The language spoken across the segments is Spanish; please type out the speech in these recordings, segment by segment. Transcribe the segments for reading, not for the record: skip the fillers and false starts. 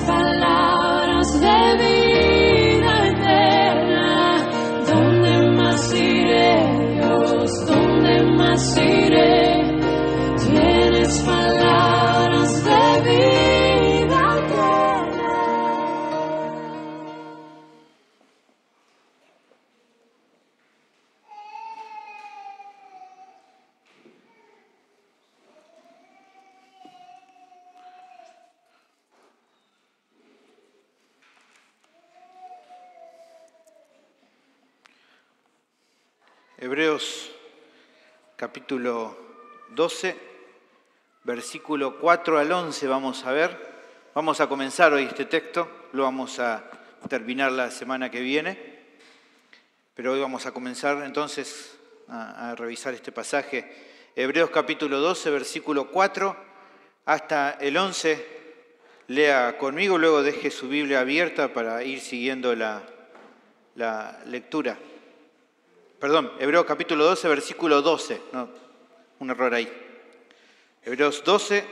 palabras de vida eterna. ¿Dónde más iré, Dios? ¿Dónde más iré? Tienes palabras de vida eterna. Hebreos capítulo 12, versículo 4 al 11 vamos a ver. Vamos a comenzar hoy este texto, lo vamos a terminar la semana que viene, pero hoy vamos a comenzar entonces a revisar este pasaje. Hebreos capítulo 12, versículo 4 hasta el 11. Lea conmigo, luego deje su Biblia abierta para ir siguiendo la lectura. Perdón, Hebreos capítulo 12, versículo 12. No, un error ahí. Hebreos 12,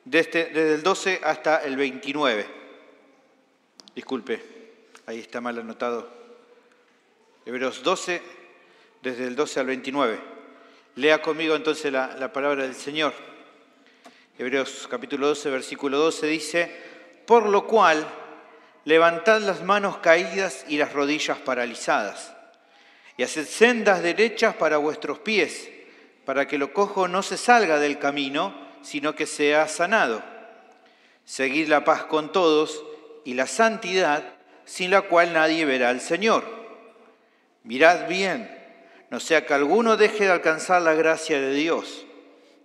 desde el 12 hasta el 29. Disculpe, ahí está mal anotado. Hebreos 12, desde el 12 al 29. Lea conmigo entonces la palabra del Señor. Hebreos capítulo 12, versículo 12 dice: por lo cual, levantad las manos caídas y las rodillas paralizadas, y haced sendas derechas para vuestros pies, para que lo cojo no se salga del camino, sino que sea sanado. Seguid la paz con todos y la santidad, sin la cual nadie verá al Señor. Mirad bien, no sea que alguno deje de alcanzar la gracia de Dios,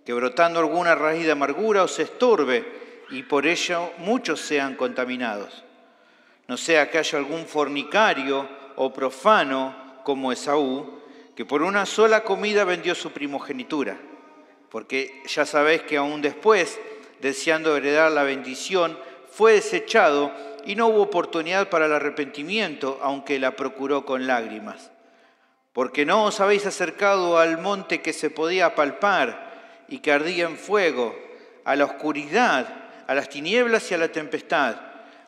que brotando alguna raíz de amargura os estorbe, y por ello muchos sean contaminados. No sea que haya algún fornicario o profano, como Esaú, que por una sola comida vendió su primogenitura. Porque ya sabéis que aún después, deseando heredar la bendición, fue desechado y no hubo oportunidad para el arrepentimiento, aunque la procuró con lágrimas. Porque no os habéis acercado al monte que se podía palpar y que ardía en fuego, a la oscuridad, a las tinieblas y a la tempestad,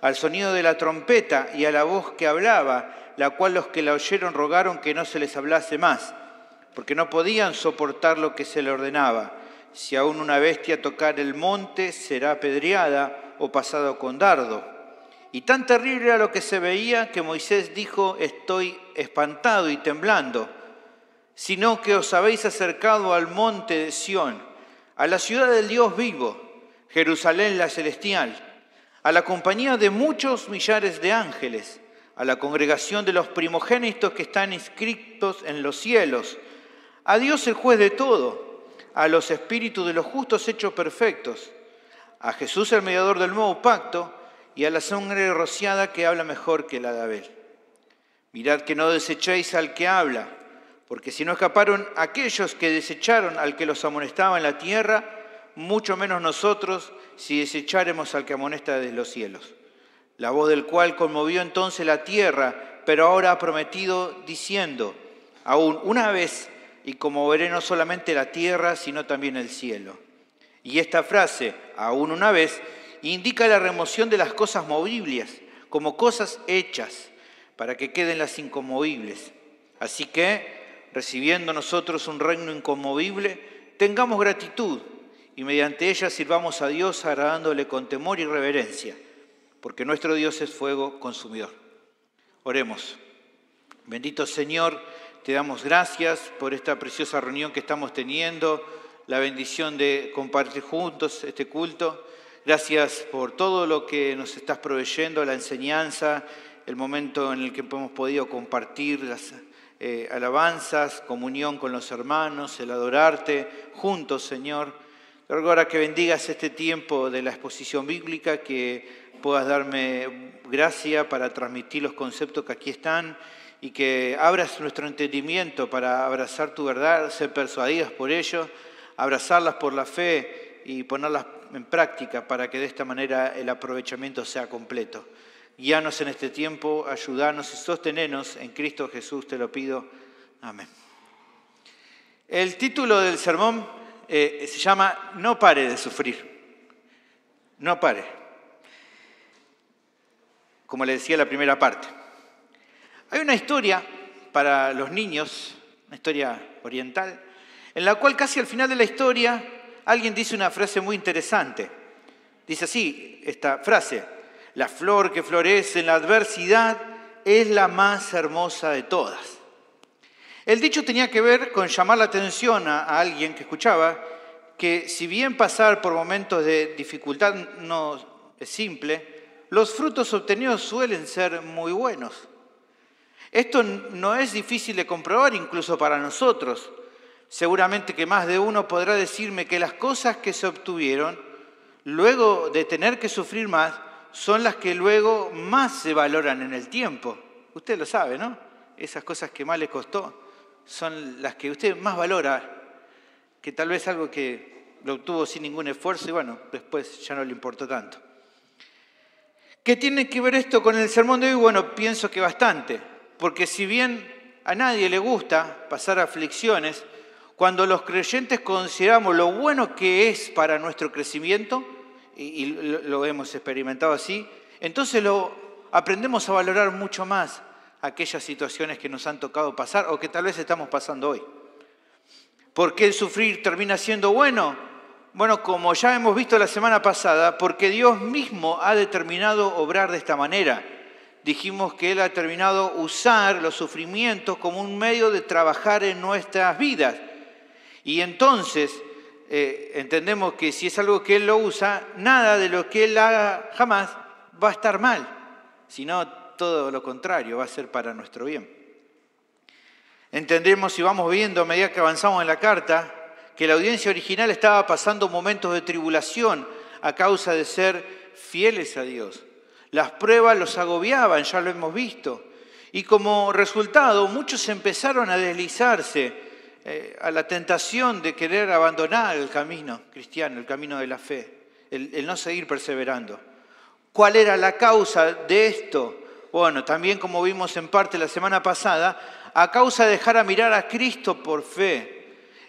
al sonido de la trompeta y a la voz que hablaba, la cual los que la oyeron rogaron que no se les hablase más, porque no podían soportar lo que se le ordenaba. Si aún una bestia tocar el monte, será apedreada o pasado con dardo. Y tan terrible era lo que se veía que Moisés dijo: estoy espantado y temblando. Sino que os habéis acercado al monte de Sión, a la ciudad del Dios vivo, Jerusalén la celestial, a la compañía de muchos millares de ángeles, a la congregación de los primogénitos que están inscritos en los cielos, a Dios el juez de todo, a los espíritus de los justos hechos perfectos, a Jesús el mediador del nuevo pacto y a la sangre rociada que habla mejor que la de Abel. Mirad que no desechéis al que habla, porque si no escaparon aquellos que desecharon al que los amonestaba en la tierra, mucho menos nosotros si desecháremos al que amonesta desde los cielos. La voz del cual conmovió entonces la tierra, pero ahora ha prometido diciendo: aún una vez, y conmoveré no solamente la tierra, sino también el cielo. Y esta frase, aún una vez, indica la remoción de las cosas movibles, como cosas hechas, para que queden las inconmovibles. Así que, recibiendo nosotros un reino inconmovible, tengamos gratitud, y mediante ella sirvamos a Dios agradándole con temor y reverencia, porque nuestro Dios es fuego consumidor. Oremos. Bendito Señor, te damos gracias por esta preciosa reunión que estamos teniendo, la bendición de compartir juntos este culto. Gracias por todo lo que nos estás proveyendo, la enseñanza, el momento en el que hemos podido compartir las alabanzas, comunión con los hermanos, el adorarte juntos, Señor. Ahora que bendigas este tiempo de la exposición bíblica, que puedas darme gracia para transmitir los conceptos que aquí están y que abras nuestro entendimiento para abrazar tu verdad, ser persuadidas por ello, abrazarlas por la fe y ponerlas en práctica para que de esta manera el aprovechamiento sea completo. Guíanos en este tiempo, ayúdanos y sostenenos en Cristo Jesús, te lo pido. Amén. El título del sermón se llama No pare de sufrir. No pare. como le decía la primera parte. Hay una historia para los niños, una historia oriental, en la cual casi al final de la historia alguien dice una frase muy interesante. Dice así esta frase: la flor que florece en la adversidad es la más hermosa de todas. El dicho tenía que ver con llamar la atención a alguien que escuchaba que si bien pasar por momentos de dificultad no es simple, los frutos obtenidos suelen ser muy buenos. Esto no es difícil de comprobar incluso para nosotros. Seguramente que más de uno podrá decirme que las cosas que se obtuvieron, luego de tener que sufrir más, son las que luego más se valoran en el tiempo. Usted lo sabe, ¿no? Esas cosas que más le costó son las que usted más valora, que tal vez algo que lo obtuvo sin ningún esfuerzo y bueno, después ya no le importó tanto. ¿Qué tiene que ver esto con el sermón de hoy? Bueno, pienso que bastante, porque si bien a nadie le gusta pasar aflicciones, cuando los creyentes consideramos lo bueno que es para nuestro crecimiento, y lo hemos experimentado así, entonces lo aprendemos a valorar mucho más aquellas situaciones que nos han tocado pasar o que tal vez estamos pasando hoy. ¿Por qué el sufrir termina siendo bueno? Bueno, como ya hemos visto la semana pasada, porque Dios mismo ha determinado obrar de esta manera. Dijimos que Él ha determinado usar los sufrimientos como un medio de trabajar en nuestras vidas. Y entonces entendemos que si es algo que Él lo usa, nada de lo que Él haga jamás va a estar mal, sino todo lo contrario, va a ser para nuestro bien. Entendemos y vamos viendo a medida que avanzamos en la carta que la audiencia original estaba pasando momentos de tribulación a causa de ser fieles a Dios. Las pruebas los agobiaban, ya lo hemos visto. Y como resultado, muchos empezaron a deslizarse a la tentación de querer abandonar el camino cristiano, el camino de la fe, el no seguir perseverando. ¿Cuál era la causa de esto? Bueno, también como vimos en parte la semana pasada, a causa de dejar a mirar a Cristo por fe.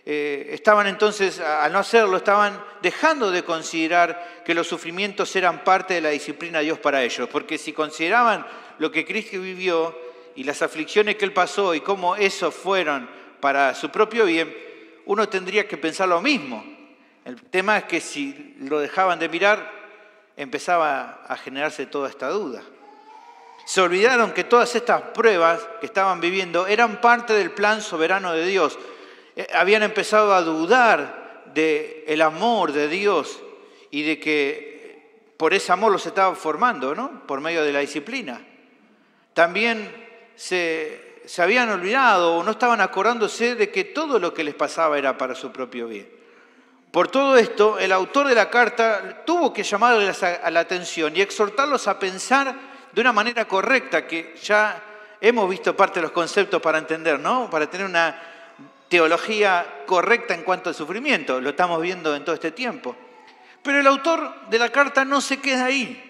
Estaban entonces, al no hacerlo, estaban dejando de considerar que los sufrimientos eran parte de la disciplina de Dios para ellos. Porque si consideraban lo que Cristo vivió y las aflicciones que Él pasó y cómo esos fueron para su propio bien, uno tendría que pensar lo mismo. El tema es que si lo dejaban de mirar, empezaba a generarse toda esta duda. Se olvidaron que todas estas pruebas que estaban viviendo eran parte del plan soberano de Dios. Habían empezado a dudar del amor de Dios y de que por ese amor los estaba formando, ¿no? Por medio de la disciplina. También se habían olvidado o no estaban acordándose de que todo lo que les pasaba era para su propio bien. Por todo esto, el autor de la carta tuvo que llamarles a la atención y exhortarlos a pensar de una manera correcta, que ya hemos visto parte de los conceptos para entender, ¿no? Para tener una teología correcta en cuanto al sufrimiento. Lo estamos viendo en todo este tiempo. Pero el autor de la carta no se queda ahí.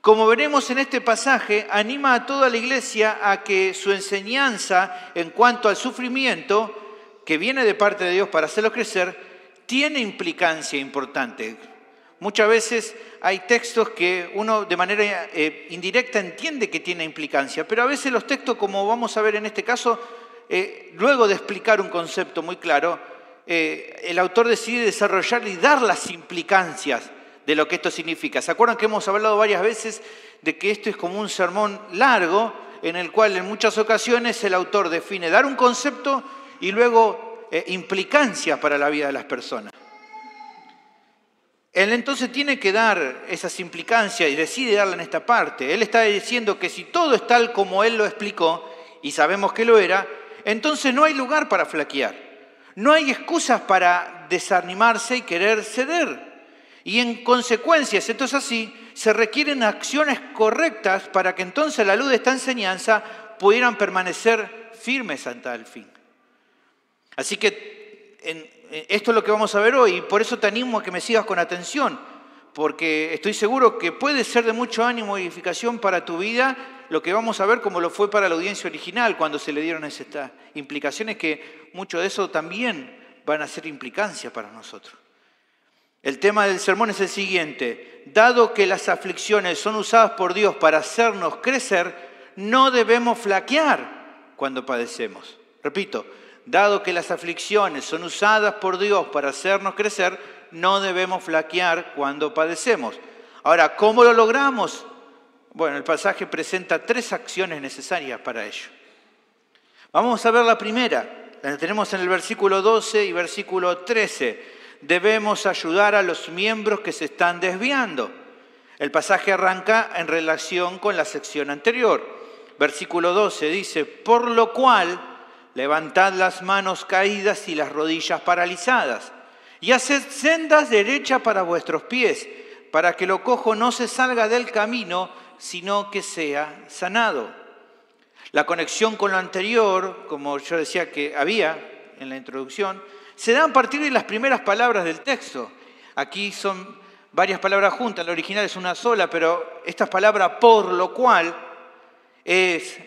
Como veremos en este pasaje, anima a toda la iglesia a que su enseñanza en cuanto al sufrimiento, que viene de parte de Dios para hacerlo crecer, tiene implicancia importante. Muchas veces hay textos que uno de manera indirecta entiende que tiene implicancia, pero a veces los textos, como vamos a ver en este caso, luego de explicar un concepto muy claro, el autor decide desarrollar y dar las implicancias de lo que esto significa. ¿Se acuerdan que hemos hablado varias veces de que esto es como un sermón largo en el cual en muchas ocasiones el autor define dar un concepto y luego implicancias para la vida de las personas? Él entonces tiene que dar esas implicancias y decide darla en esta parte. Él está diciendo que si todo es tal como él lo explicó, y sabemos que lo era, entonces no hay lugar para flaquear. No hay excusas para desanimarse y querer ceder. Y en consecuencia, si esto es así, se requieren acciones correctas para que entonces a la luz de esta enseñanza pudieran permanecer firmes hasta el fin. Así que esto es lo que vamos a ver hoy y por eso te animo a que me sigas con atención, porque estoy seguro que puede ser de mucho ánimo y edificación para tu vida lo que vamos a ver como lo fue para la audiencia original cuando se le dieron estas implicaciones, que mucho de eso también van a ser implicancias para nosotros. El tema del sermón es el siguiente: dado que las aflicciones son usadas por Dios para hacernos crecer, no debemos flaquear cuando padecemos. Repito, dado que las aflicciones son usadas por Dios para hacernos crecer, no debemos flaquear cuando padecemos. Ahora, ¿cómo lo logramos? Bueno, el pasaje presenta 3 acciones necesarias para ello. Vamos a ver la primera, la tenemos en el versículo 12 y versículo 13. Debemos ayudar a los miembros que se están desviando. El pasaje arranca en relación con la sección anterior. Versículo 12 dice: por lo cual, levantad las manos caídas y las rodillas paralizadas, y haced sendas derechas para vuestros pies, para que lo cojo no se salga del camino, sino que sea sanado. La conexión con lo anterior, como yo decía que había en la introducción, se da a partir de las primeras palabras del texto. Aquí son varias palabras juntas, la original es una sola, pero estas palabras por lo cual es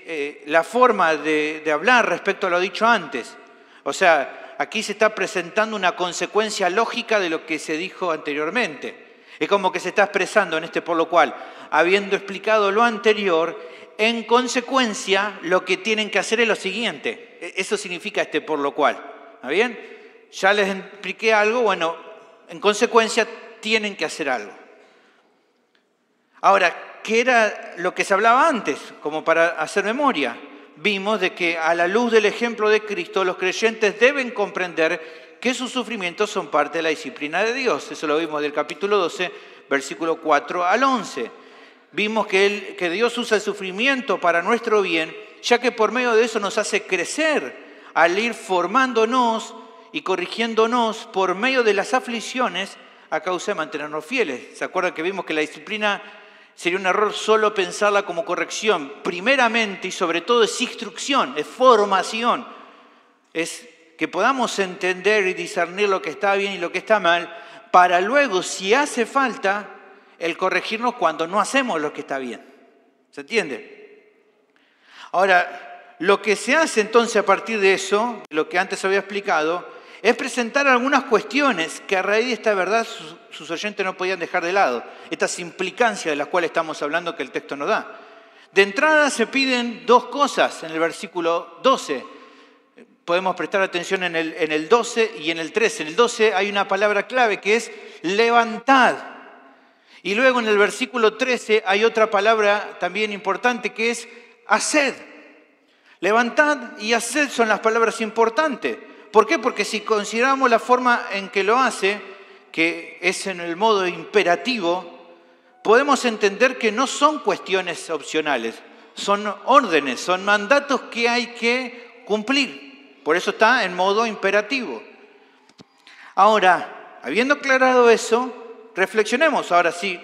la forma de hablar respecto a lo dicho antes. O sea, aquí se está presentando una consecuencia lógica de lo que se dijo anteriormente. Es como que se está expresando en este por lo cual, habiendo explicado lo anterior, en consecuencia lo que tienen que hacer es lo siguiente. Eso significa este por lo cual. ¿Está bien? Ya les expliqué algo, bueno, en consecuencia tienen que hacer algo. Ahora, ¿qué era lo que se hablaba antes? Como para hacer memoria. Vimos de que a la luz del ejemplo de Cristo, los creyentes deben comprender que sus sufrimientos son parte de la disciplina de Dios. Eso lo vimos del capítulo 12, versículo 4 al 11. Vimos que Dios usa el sufrimiento para nuestro bien, ya que por medio de eso nos hace crecer al ir formándonos y corrigiéndonos por medio de las aflicciones a causa de mantenernos fieles. ¿Se acuerdan que vimos que la disciplina sería un error solo pensarla como corrección? Primeramente y sobre todo es instrucción, es formación. Es que podamos entender y discernir lo que está bien y lo que está mal, para luego, si hace falta, el corregirnos cuando no hacemos lo que está bien. ¿Se entiende? Ahora, lo que se hace entonces a partir de eso, lo que antes había explicado, es presentar algunas cuestiones que a raíz de esta verdad sus oyentes no podían dejar de lado. Estas implicancias de las cuales estamos hablando que el texto nos da. De entrada se piden 2 cosas en el versículo 12. Podemos prestar atención en el 12 y en el 13. En el 12 hay una palabra clave que es levantad. Y luego en el versículo 13 hay otra palabra también importante que es haced. Levantad y haced son las palabras importantes. ¿Por qué? Porque si consideramos la forma en que lo hace, que es en el modo imperativo, podemos entender que no son cuestiones opcionales, son órdenes, son mandatos que hay que cumplir. Por eso está en modo imperativo. Ahora, habiendo aclarado eso, reflexionemos ahora sí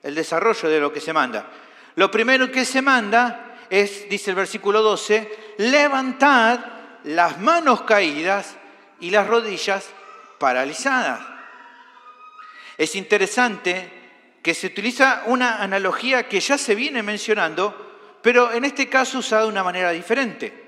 el desarrollo de lo que se manda. Lo primero que se manda es, dice el versículo 12, levantad las manos caídas y las rodillas paralizadas. Es interesante que se utiliza una analogía que ya se viene mencionando, pero en este caso usada de una manera diferente.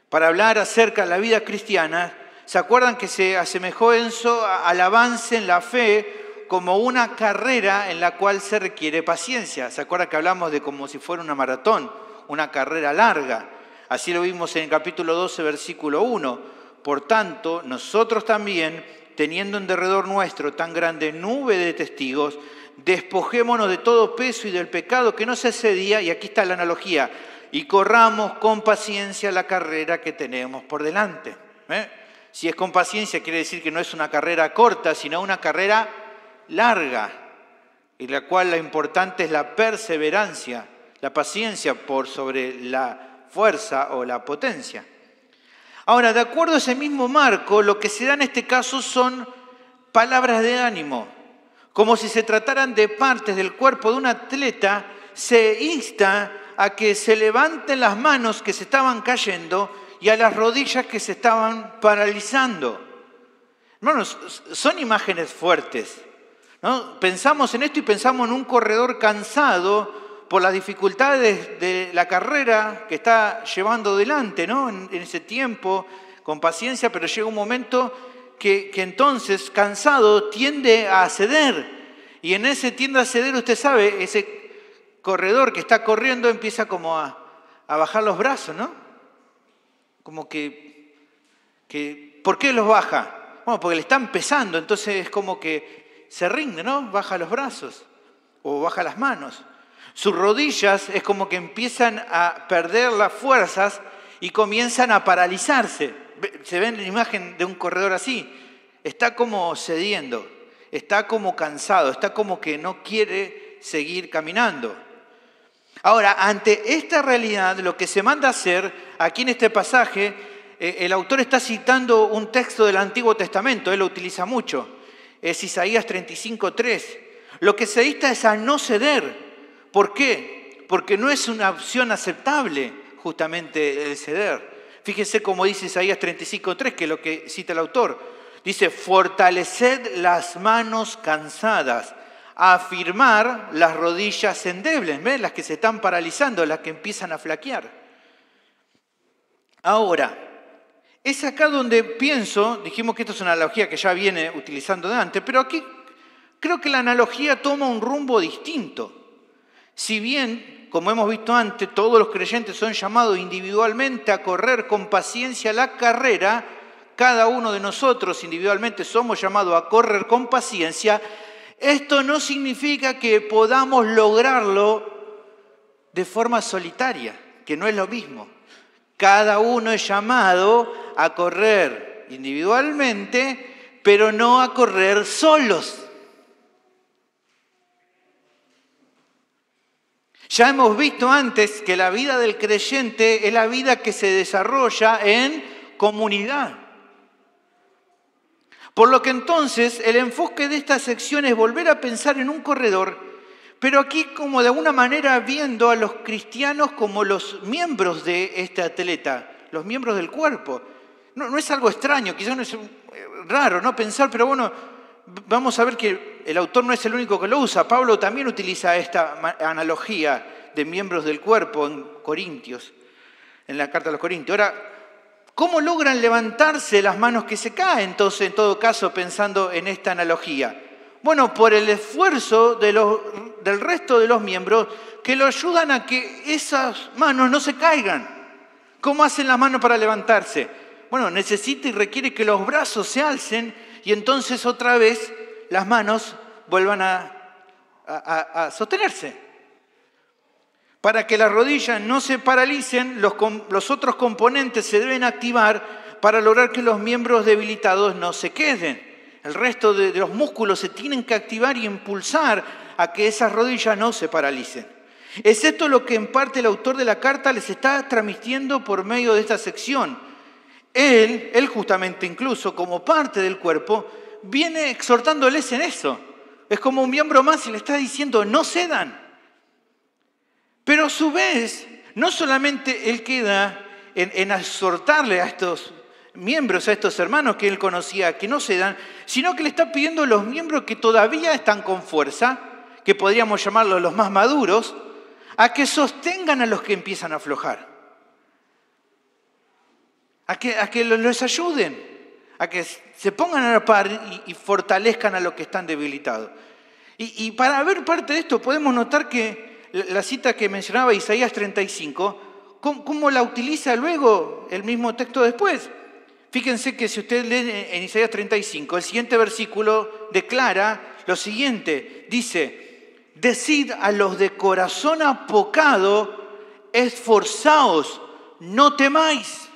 Para hablar acerca de la vida cristiana, ¿se acuerdan que se asemejó Enzo al avance en la fe como una carrera en la cual se requiere paciencia? ¿Se acuerdan que hablamos de como si fuera una maratón, una carrera larga? Así lo vimos en el capítulo 12, versículo 1. Por tanto, nosotros también, teniendo en derredor nuestro tan grande nube de testigos, despojémonos de todo peso y del pecado que nos asedia, y aquí está la analogía, y corramos con paciencia la carrera que tenemos por delante. Si es con paciencia, quiere decir que no es una carrera corta, sino una carrera larga, en la cual lo importante es la perseverancia, la paciencia por sobre la fuerza o la potencia. Ahora, de acuerdo a ese mismo marco, lo que se da en este caso son palabras de ánimo. Como si se trataran de partes del cuerpo de un atleta, se insta a que se levanten las manos que se estaban cayendo y a las rodillas que se estaban paralizando. Hermanos, son imágenes fuertes, ¿no? Pensamos en esto y pensamos en un corredor cansado por las dificultades de la carrera que está llevando adelante, ¿no? En ese tiempo, con paciencia, pero llega un momento que entonces, cansado, tiende a ceder. Y en ese tiende a ceder, usted sabe, ese corredor que está corriendo empieza como a bajar los brazos, ¿no? Como que ¿por qué los baja? Bueno, porque le están pesando, entonces es como que se rinde, ¿no? Baja los brazos o baja las manos. Sus rodillas es como que empiezan a perder las fuerzas y comienzan a paralizarse. Se ve en la imagen de un corredor así. Está como cediendo, está como cansado, está como que no quiere seguir caminando. Ahora, ante esta realidad, lo que se manda a hacer aquí en este pasaje, el autor está citando un texto del Antiguo Testamento, él lo utiliza mucho, es Isaías 35:3. Lo que se insta es a no ceder. ¿Por qué? Porque no es una opción aceptable justamente el ceder. Fíjense cómo dice Isaías 35:3, que es lo que cita el autor. Dice, fortaleced las manos cansadas, afirmar las rodillas endebles, ¿ven? Las que se están paralizando, las que empiezan a flaquear. Ahora, es acá donde pienso, dijimos que esto es una analogía que ya viene utilizando de antes, pero aquí creo que la analogía toma un rumbo distinto. Si bien, como hemos visto antes, todos los creyentes son llamados individualmente a correr con paciencia la carrera, cada uno de nosotros individualmente somos llamados a correr con paciencia, esto no significa que podamos lograrlo de forma solitaria, que no es lo mismo. Cada uno es llamado a correr individualmente, pero no a correr solos. Ya hemos visto antes que la vida del creyente es la vida que se desarrolla en comunidad. Por lo que entonces el enfoque de esta sección es volver a pensar en un corredor, pero aquí como de alguna manera viendo a los cristianos como los miembros de este atleta, los miembros del cuerpo. No es algo extraño, quizás no es raro, ¿no? Pensar, pero bueno, vamos a ver que el autor no es el único que lo usa. Pablo también utiliza esta analogía de miembros del cuerpo en Corintios, en la carta a los Corintios. Ahora, ¿cómo logran levantarse las manos que se caen? Entonces, en todo caso, pensando en esta analogía. Bueno, por el esfuerzo del resto de los miembros que lo ayudan a que esas manos no se caigan. ¿Cómo hacen las manos para levantarse? Bueno, necesita y requiere que los brazos se alcen y entonces otra vez las manos vuelvan a sostenerse. Para que las rodillas no se paralicen, los otros componentes se deben activar para lograr que los miembros debilitados no se queden. El resto de los músculos se tienen que activar y impulsar a que esas rodillas no se paralicen. Es esto lo que en parte el autor de la carta les está transmitiendo por medio de esta sección. Él justamente incluso como parte del cuerpo, viene exhortándoles en eso. Es como un miembro más y le está diciendo, no cedan. Pero a su vez, no solamente él queda en exhortarle a estos miembros, a estos hermanos que él conocía, que no cedan, sino que le está pidiendo a los miembros que todavía están con fuerza, que podríamos llamarlos los más maduros, a que sostengan a los que empiezan a aflojar. A que los ayuden, a que se pongan a la par y fortalezcan a los que están debilitados. Y para ver parte de esto podemos notar que la cita que mencionaba Isaías 35, ¿cómo la utiliza luego el mismo texto después? Fíjense que si usted lee en Isaías 35, el siguiente versículo declara lo siguiente, dice, decid a los de corazón apocado, esforzaos, no temáis.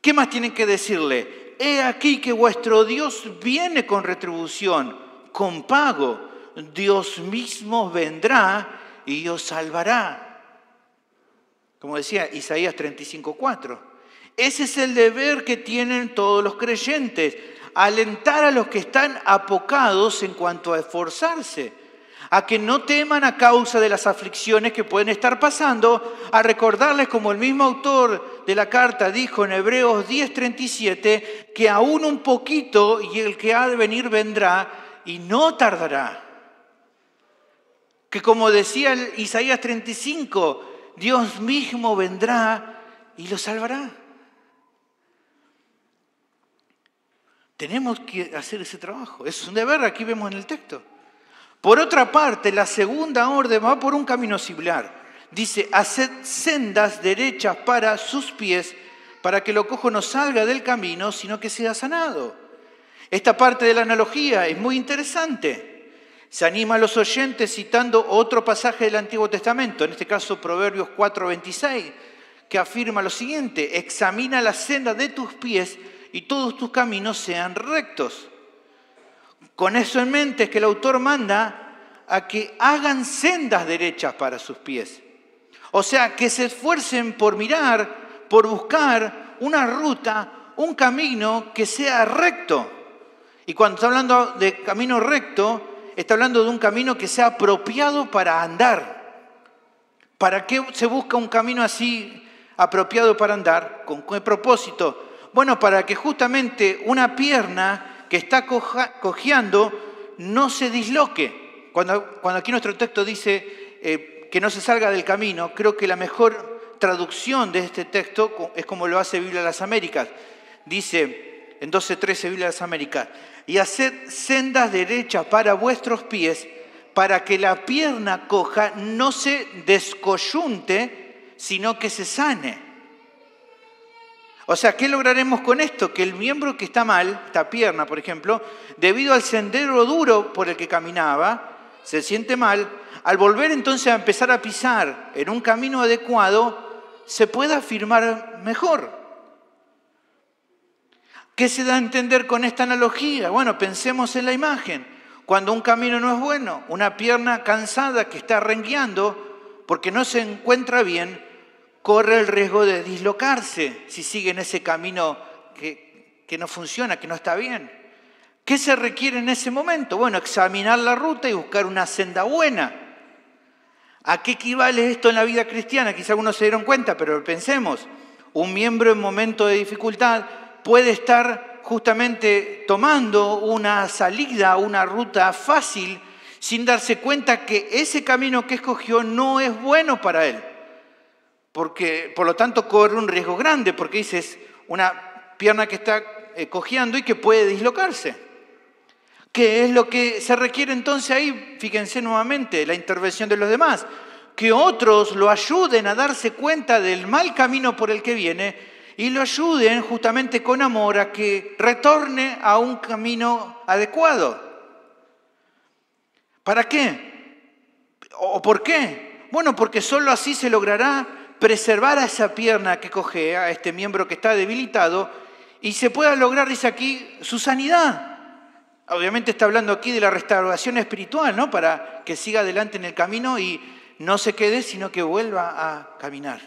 ¿Qué más tienen que decirle? He aquí que vuestro Dios viene con retribución, con pago. Dios mismo vendrá y os salvará. Como decía Isaías 35:4. Ese es el deber que tienen todos los creyentes, alentar a los que están apocados en cuanto a esforzarse, a que no teman a causa de las aflicciones que pueden estar pasando, a recordarles como el mismo autor de la carta dijo en Hebreos 10:37, que aún un poquito y el que ha de venir vendrá y no tardará. Que como decía Isaías 35, Dios mismo vendrá y los salvará. Tenemos que hacer ese trabajo. Es un deber, aquí vemos en el texto. Por otra parte, la segunda orden va por un camino similar. Dice, haced sendas derechas para sus pies, para que lo cojo no salga del camino, sino que sea sanado. Esta parte de la analogía es muy interesante. Se anima a los oyentes citando otro pasaje del Antiguo Testamento, en este caso Proverbios 4:26, que afirma lo siguiente: examina la senda de tus pies y todos tus caminos sean rectos. Con eso en mente es que el autor manda a que hagan sendas derechas para sus pies. O sea, que se esfuercen por mirar, por buscar una ruta, un camino que sea recto. Y cuando está hablando de camino recto, está hablando de un camino que sea apropiado para andar. ¿Para qué se busca un camino así apropiado para andar? ¿Con qué propósito? Bueno, para que justamente una pierna que está cojeando no se disloque. Cuando aquí nuestro texto dice que no se salga del camino, creo que la mejor traducción de este texto es como lo hace Biblia de las Américas. Dice en 12:13 Biblia de las Américas: y haced sendas derechas para vuestros pies, para que la pierna coja no se descoyunte, sino que se sane. O sea, ¿qué lograremos con esto? Que el miembro que está mal, esta pierna, por ejemplo, debido al sendero duro por el que caminaba, se siente mal, al volver entonces a empezar a pisar en un camino adecuado, se pueda afirmar mejor. ¿Qué se da a entender con esta analogía? Bueno, pensemos en la imagen. Cuando un camino no es bueno, una pierna cansada que está rengueando porque no se encuentra bien, corre el riesgo de dislocarse si sigue en ese camino que no funciona, que no está bien. ¿Qué se requiere en ese momento? Bueno, examinar la ruta y buscar una senda buena. ¿A qué equivale esto en la vida cristiana? Quizá algunos se dieron cuenta, pero pensemos. Un miembro en momento de dificultad puede estar justamente tomando una salida, una ruta fácil, sin darse cuenta que ese camino que escogió no es bueno para él. Porque, por lo tanto, corre un riesgo grande, porque dices, una pierna que está cojeando y que puede dislocarse. ¿Qué es lo que se requiere entonces ahí? Fíjense nuevamente, la intervención de los demás. Que otros lo ayuden a darse cuenta del mal camino por el que viene y lo ayuden justamente con amor a que retorne a un camino adecuado. ¿Para qué? ¿O por qué? Bueno, porque solo así se logrará preservar a esa pierna que cojea, a este miembro que está debilitado, y se pueda lograr, dice aquí, su sanidad. Obviamente está hablando aquí de la restauración espiritual, ¿no? Para que siga adelante en el camino y no se quede, sino que vuelva a caminar.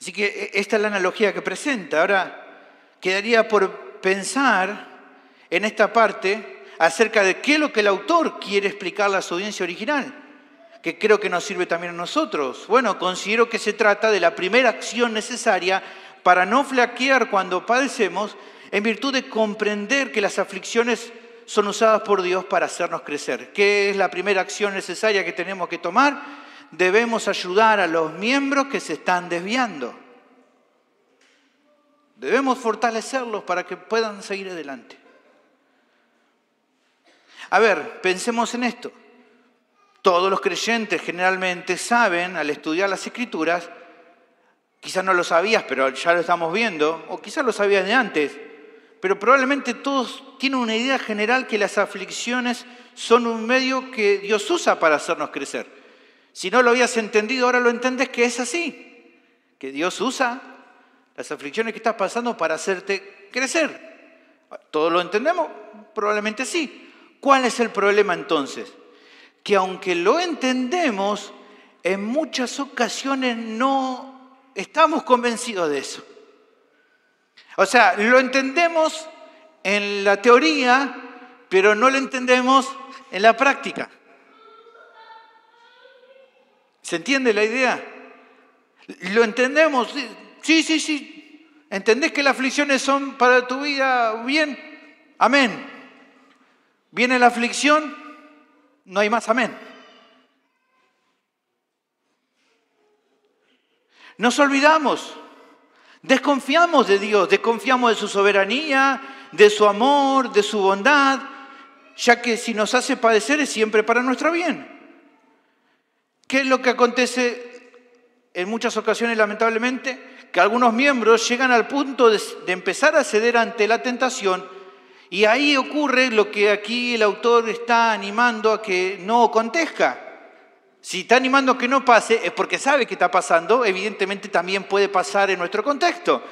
Así que esta es la analogía que presenta. Ahora, quedaría por pensar en esta parte acerca de qué es lo que el autor quiere explicarle a su audiencia original, que creo que nos sirve también a nosotros. Bueno, considero que se trata de la primera acción necesaria para no flaquear cuando padecemos, en virtud de comprender que las aflicciones son usadas por Dios para hacernos crecer. ¿Qué es la primera acción necesaria que tenemos que tomar? Debemos ayudar a los miembros que se están desviando. Debemos fortalecerlos para que puedan seguir adelante. A ver, pensemos en esto. Todos los creyentes generalmente saben, al estudiar las Escrituras, quizás no lo sabías, pero ya lo estamos viendo, o quizás lo sabías de antes, pero probablemente todos tienen una idea general que las aflicciones son un medio que Dios usa para hacernos crecer. Si no lo habías entendido, ahora lo entendés que es así, que Dios usa las aflicciones que estás pasando para hacerte crecer. ¿Todos lo entendemos? Probablemente sí. ¿Cuál es el problema entonces? Que aunque lo entendemos, en muchas ocasiones no estamos convencidos de eso. O sea, lo entendemos en la teoría, pero no lo entendemos en la práctica. ¿Se entiende la idea? Lo entendemos, sí. ¿Entendés que las aflicciones son para tu vida bien? Amén. ¿Viene la aflicción? No hay más amén. Nos olvidamos Desconfiamos de Dios, desconfiamos de su soberanía, de su amor, de su bondad, ya que si nos hace padecer es siempre para nuestro bien. ¿Qué es lo que acontece en muchas ocasiones, lamentablemente? Que algunos miembros llegan al punto de empezar a ceder ante la tentación, y ahí ocurre lo que aquí el autor está animando a que no acontezca. Si está animando a que no pase, es porque sabe que está pasando. Evidentemente también puede pasar en nuestro contexto,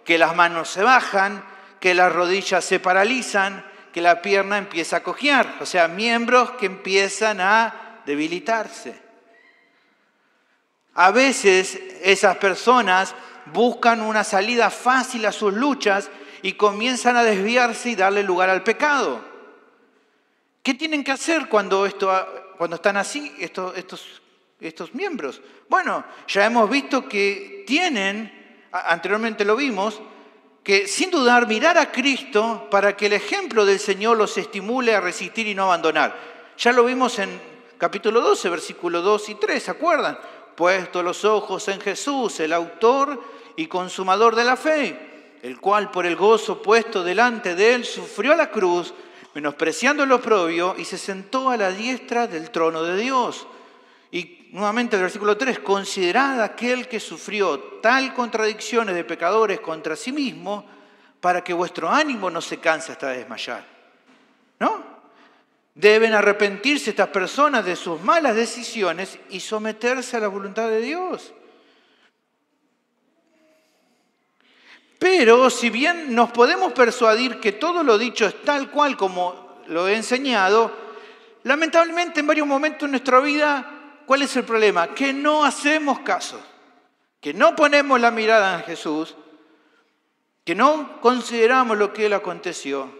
que las manos se bajan, que las rodillas se paralizan, que la pierna empieza a cojear. O sea, miembros que empiezan a debilitarse. A veces esas personas buscan una salida fácil a sus luchas y comienzan a desviarse y darle lugar al pecado. ¿Qué tienen que hacer cuando están así estos miembros? Bueno, ya hemos visto que anteriormente lo vimos, que sin dudar mirar a Cristo para que el ejemplo del Señor los estimule a resistir y no abandonar. Ya lo vimos en capítulo 12, versículos 2 y 3, ¿se acuerdan? Puesto los ojos en Jesús, el autor y consumador de la fe, el cual por el gozo puesto delante de él sufrió la cruz, menospreciando el oprobio, y se sentó a la diestra del trono de Dios. Y nuevamente el versículo 3, considerad aquel que sufrió tal contradicciones de pecadores contra sí mismo, para que vuestro ánimo no se canse hasta desmayar. ¿No? Deben arrepentirse estas personas de sus malas decisiones y someterse a la voluntad de Dios. Pero si bien nos podemos persuadir que todo lo dicho es tal cual como lo he enseñado, lamentablemente en varios momentos de nuestra vida, ¿cuál es el problema? Que no hacemos caso, que no ponemos la mirada en Jesús, que no consideramos lo que Él aconteció,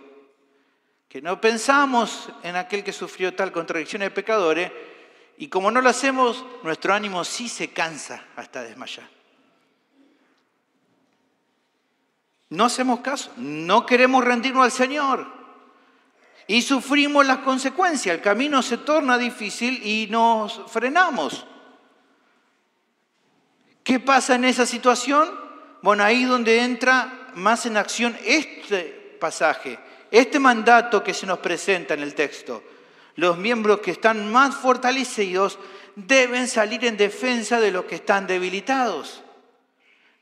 que no pensamos en aquel que sufrió tal contradicción de pecadores, y como no lo hacemos, nuestro ánimo sí se cansa hasta desmayar. No hacemos caso, no queremos rendirnos al Señor y sufrimos las consecuencias. El camino se torna difícil y nos frenamos. ¿Qué pasa en esa situación? Bueno, ahí donde entra más en acción este pasaje, este mandato que se nos presenta en el texto. Los miembros que están más fortalecidos deben salir en defensa de los que están debilitados.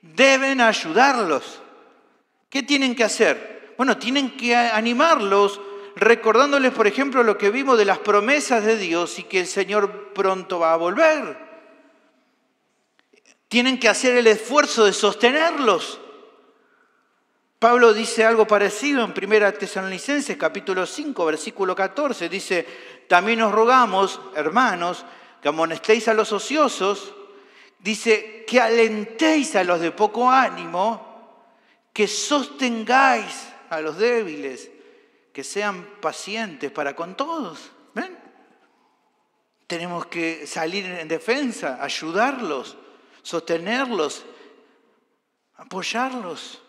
Deben ayudarlos. ¿Qué tienen que hacer? Bueno, tienen que animarlos, recordándoles, por ejemplo, lo que vimos de las promesas de Dios y que el Señor pronto va a volver. Tienen que hacer el esfuerzo de sostenerlos. Pablo dice algo parecido en 1 Tesalonicenses, capítulo 5, versículo 14. Dice, también os rogamos, hermanos, que amonestéis a los ociosos. Dice, que alentéis a los de poco ánimo, que sostengáis a los débiles, que sean pacientes para con todos. ¿Ven? Tenemos que salir en defensa, ayudarlos, sostenerlos, apoyarlos.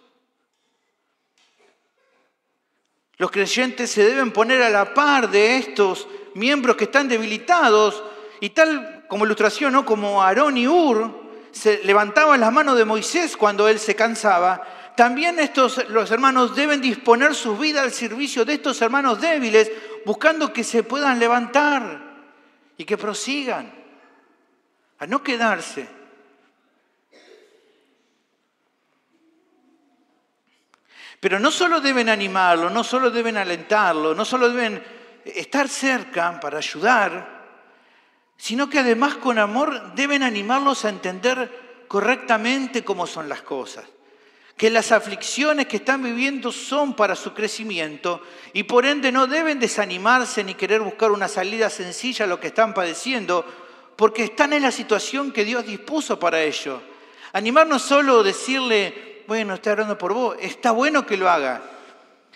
Los creyentes se deben poner a la par de estos miembros que están debilitados, y tal como ilustración, ¿no? Como Aarón y Hur se levantaban las manos de Moisés cuando él se cansaba. También los hermanos deben disponer su vida al servicio de estos hermanos débiles, buscando que se puedan levantar y que prosigan, a no quedarse. Pero no solo deben animarlo, no solo deben alentarlo, no solo deben estar cerca para ayudar, sino que además con amor deben animarlos a entender correctamente cómo son las cosas. Que las aflicciones que están viviendo son para su crecimiento y por ende no deben desanimarse ni querer buscar una salida sencilla a lo que están padeciendo, porque están en la situación que Dios dispuso para ellos. Animar no es solo decirle, bueno, estoy orando por vos, está bueno que lo haga.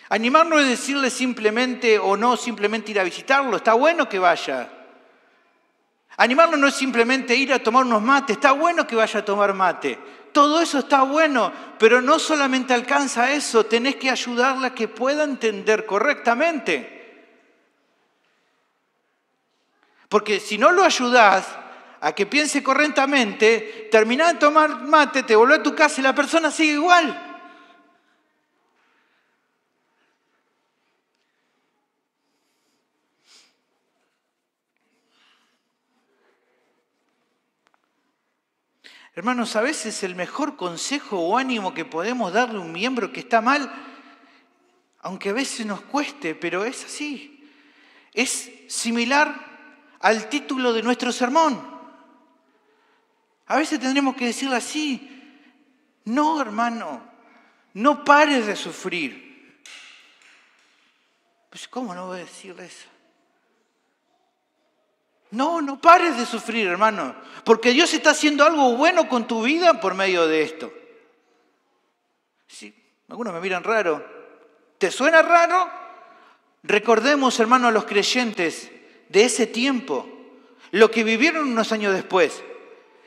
Animar no es decirle simplemente o no simplemente ir a visitarlo, está bueno que vaya. Animarlo no es simplemente ir a tomar unos mates, está bueno que vaya a tomar mate. Todo eso está bueno, pero no solamente alcanza eso, tenés que ayudarla a que pueda entender correctamente. Porque si no lo ayudás, a que piense correctamente, terminás de tomar mate, te volvés a tu casa y la persona sigue igual. Hermanos, a veces el mejor consejo o ánimo que podemos darle a un miembro que está mal, aunque a veces nos cueste, pero es así, es similar al título de nuestro sermón. A veces tendremos que decirle así: no, hermano, no pares de sufrir. Pues, ¿cómo no voy a decirle eso? No pares de sufrir, hermano, porque Dios está haciendo algo bueno con tu vida por medio de esto. Sí, algunos me miran raro. ¿Te suena raro? Recordemos, hermano, a los creyentes de ese tiempo, lo que vivieron unos años después.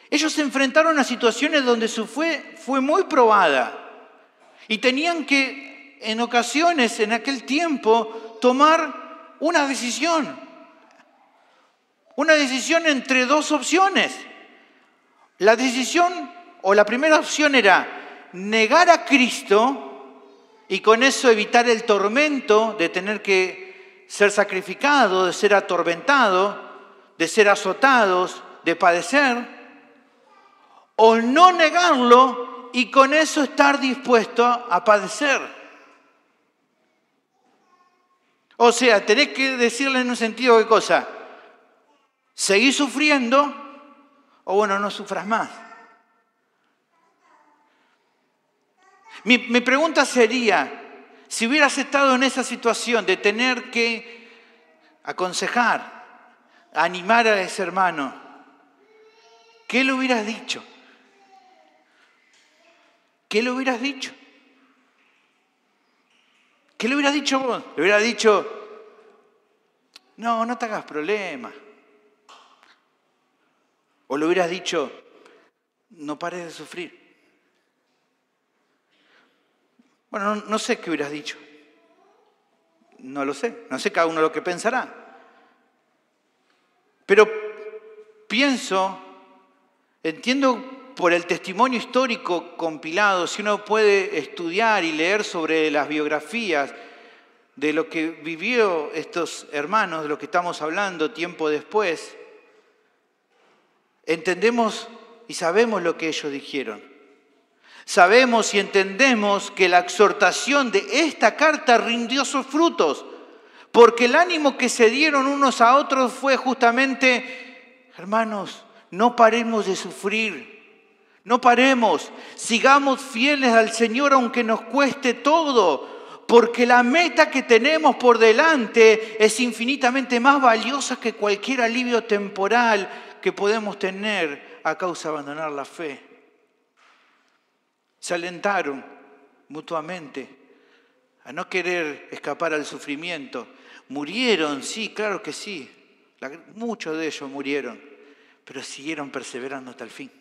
Ellos se enfrentaron a situaciones donde su fe fue muy probada y tenían que, en ocasiones, en aquel tiempo, tomar una decisión. Una decisión entre dos opciones. La decisión, o la primera opción era negar a Cristo y con eso evitar el tormento de tener que ser sacrificado, de ser atormentado, de ser azotados, de padecer. O no negarlo y con eso estar dispuesto a padecer. O sea, tenés que decirle en un sentido qué cosa. ¿Seguir sufriendo o bueno, no sufras más? Mi pregunta sería, si hubieras estado en esa situación de tener que aconsejar, animar a ese hermano, ¿qué le hubieras dicho? ¿Qué le hubieras dicho? ¿Qué le hubieras dicho vos? Le hubieras dicho, no te hagas problema. O le hubieras dicho, no pares de sufrir. Bueno, no sé qué hubieras dicho. No lo sé. No sé cada uno lo que pensará. Pero entiendo por el testimonio histórico compilado, si uno puede estudiar y leer sobre las biografías de lo que vivió estos hermanos, de lo que estamos hablando tiempo después, entendemos y sabemos lo que ellos dijeron. Sabemos y entendemos que la exhortación de esta carta rindió sus frutos, porque el ánimo que se dieron unos a otros fue justamente, hermanos, no paremos de sufrir, no paremos, sigamos fieles al Señor aunque nos cueste todo, porque la meta que tenemos por delante es infinitamente más valiosa que cualquier alivio temporal que podemos tener a causa de abandonar la fe. Se alentaron mutuamente a no querer escapar al sufrimiento. Murieron, sí, claro que sí. Muchos de ellos murieron, pero siguieron perseverando hasta el fin.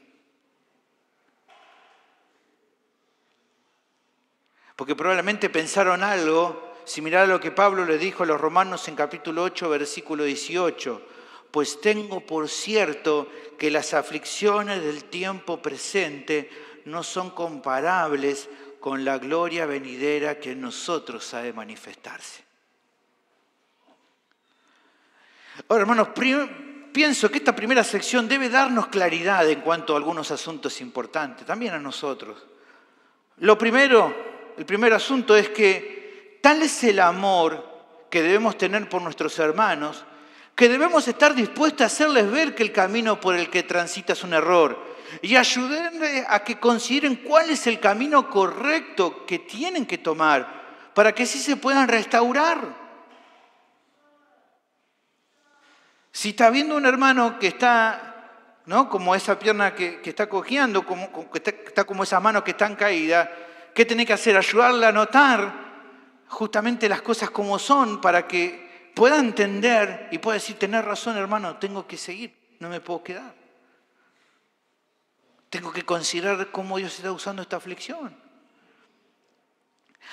Porque probablemente pensaron algo similar a lo que Pablo le dijo a los romanos en capítulo 8, versículo 18. Pues tengo por cierto que las aflicciones del tiempo presente no son comparables con la gloria venidera que en nosotros ha de manifestarse. Ahora, hermanos, pienso que esta primera sección debe darnos claridad en cuanto a algunos asuntos importantes, también a nosotros. El primer asunto es que tal es el amor que debemos tener por nuestros hermanos, que debemos estar dispuestos a hacerles ver que el camino por el que transita es un error y ayudarles a que consideren cuál es el camino correcto que tienen que tomar para que sí se puedan restaurar. Si está viendo un hermano que está, ¿no?, como esa pierna que está cojeando, que está como esas manos que están caídas, ¿qué tenés que hacer? Ayudarle a notar justamente las cosas como son para que pueda entender y pueda decir, tenés razón, hermano, tengo que seguir, no me puedo quedar. Tengo que considerar cómo Dios está usando esta aflicción.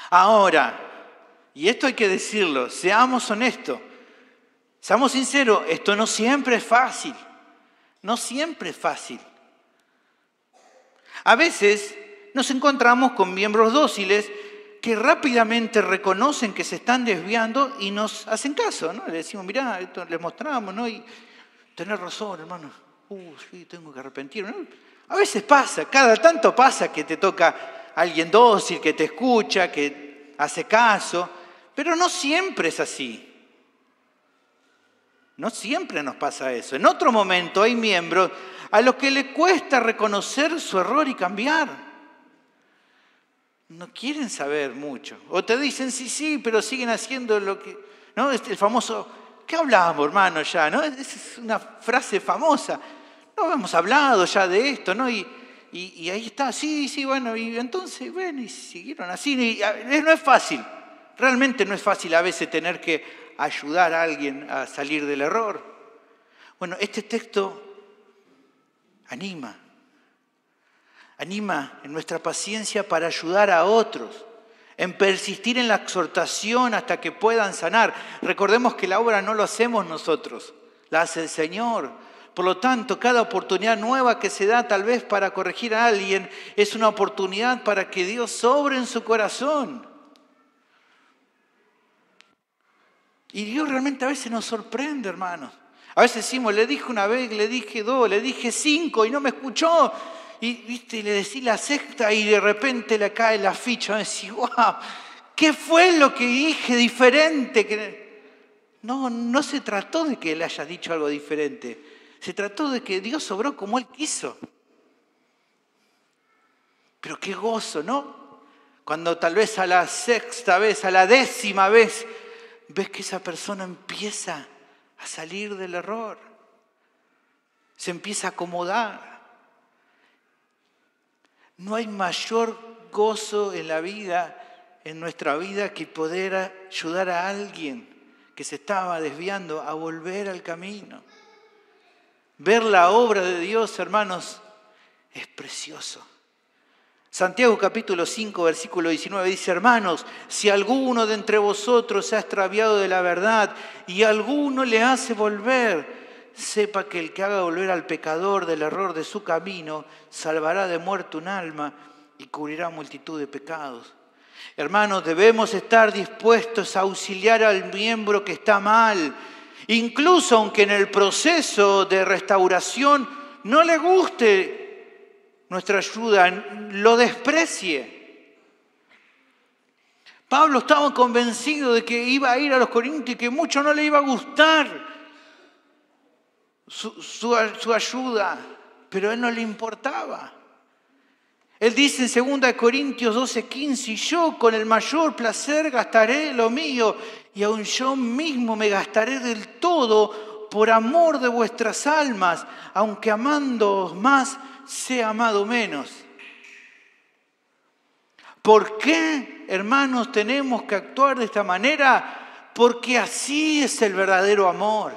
Ahora, y esto hay que decirlo, seamos honestos, seamos sinceros, esto no siempre es fácil. No siempre es fácil. A veces nos encontramos con miembros dóciles que rápidamente reconocen que se están desviando y nos hacen caso, ¿no? Le decimos, mirá, esto les mostramos, ¿no? Y tenés razón, hermano. Sí, tengo que arrepentirme, ¿no? A veces pasa, cada tanto pasa que te toca alguien dócil, que te escucha, que hace caso, pero no siempre es así. No siempre nos pasa eso. En otro momento hay miembros a los que le cuesta reconocer su error y cambiar. No quieren saber mucho. O te dicen sí, pero siguen haciendo lo que... ¿no? El famoso, ¿qué hablábamos, hermano, ya? ¿No? Esa es una frase famosa. No hemos hablado ya de esto, ¿no? Y ahí está, sí, bueno, y entonces, bueno, y siguieron así. No es fácil, realmente no es fácil a veces tener que ayudar a alguien a salir del error. Bueno, este texto anima en nuestra paciencia para ayudar a otros, en persistir en la exhortación hasta que puedan sanar. Recordemos que la obra no lo hacemos nosotros, la hace el Señor. Por lo tanto, cada oportunidad nueva que se da tal vez para corregir a alguien es una oportunidad para que Dios obre en su corazón. Y Dios realmente a veces nos sorprende, hermanos. A veces decimos, le dije una vez, le dije dos, le dije 5 y no me escuchó. Y ¿viste? Le decís la sexta y de repente le cae la ficha. Y decís, wow, ¿qué fue lo que dije diferente? No se trató de que le hayas dicho algo diferente. Se trató de que Dios obró como Él quiso. Pero qué gozo, ¿no? Cuando tal vez a la sexta vez, a la 10ª vez, ves que esa persona empieza a salir del error. Se empieza a acomodar. No hay mayor gozo en la vida, en nuestra vida, que poder ayudar a alguien que se estaba desviando a volver al camino. Ver la obra de Dios, hermanos, es precioso. Santiago capítulo 5, versículo 19 dice, hermanos, si alguno de entre vosotros se ha extraviado de la verdad y alguno le hace volver, sepa que el que haga volver al pecador del error de su camino, salvará de muerte un alma y cubrirá multitud de pecados. Hermanos, debemos estar dispuestos a auxiliar al miembro que está mal, incluso aunque en el proceso de restauración no le guste nuestra ayuda, lo desprecie. Pablo estaba convencido de que iba a ir a los Corintios y que mucho no le iba a gustar su ayuda, pero a él no le importaba. Él dice en 2 Corintios 12:15, y yo con el mayor placer gastaré lo mío, y aun yo mismo me gastaré del todo por amor de vuestras almas, aunque amándoos más, sea amado menos. ¿Por qué, hermanos, tenemos que actuar de esta manera? Porque así es el verdadero amor.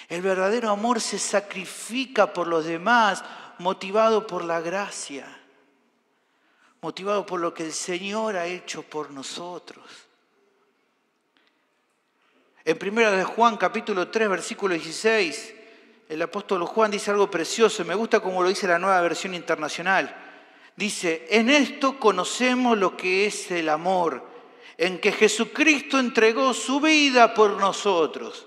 El verdadero amor se sacrifica por los demás, motivado por la gracia, motivado por lo que el Señor ha hecho por nosotros. En 1 de Juan, capítulo 3, versículo 16, el apóstol Juan dice algo precioso, me gusta como lo dice la Nueva Versión Internacional. Dice, en esto conocemos lo que es el amor, en que Jesucristo entregó su vida por nosotros.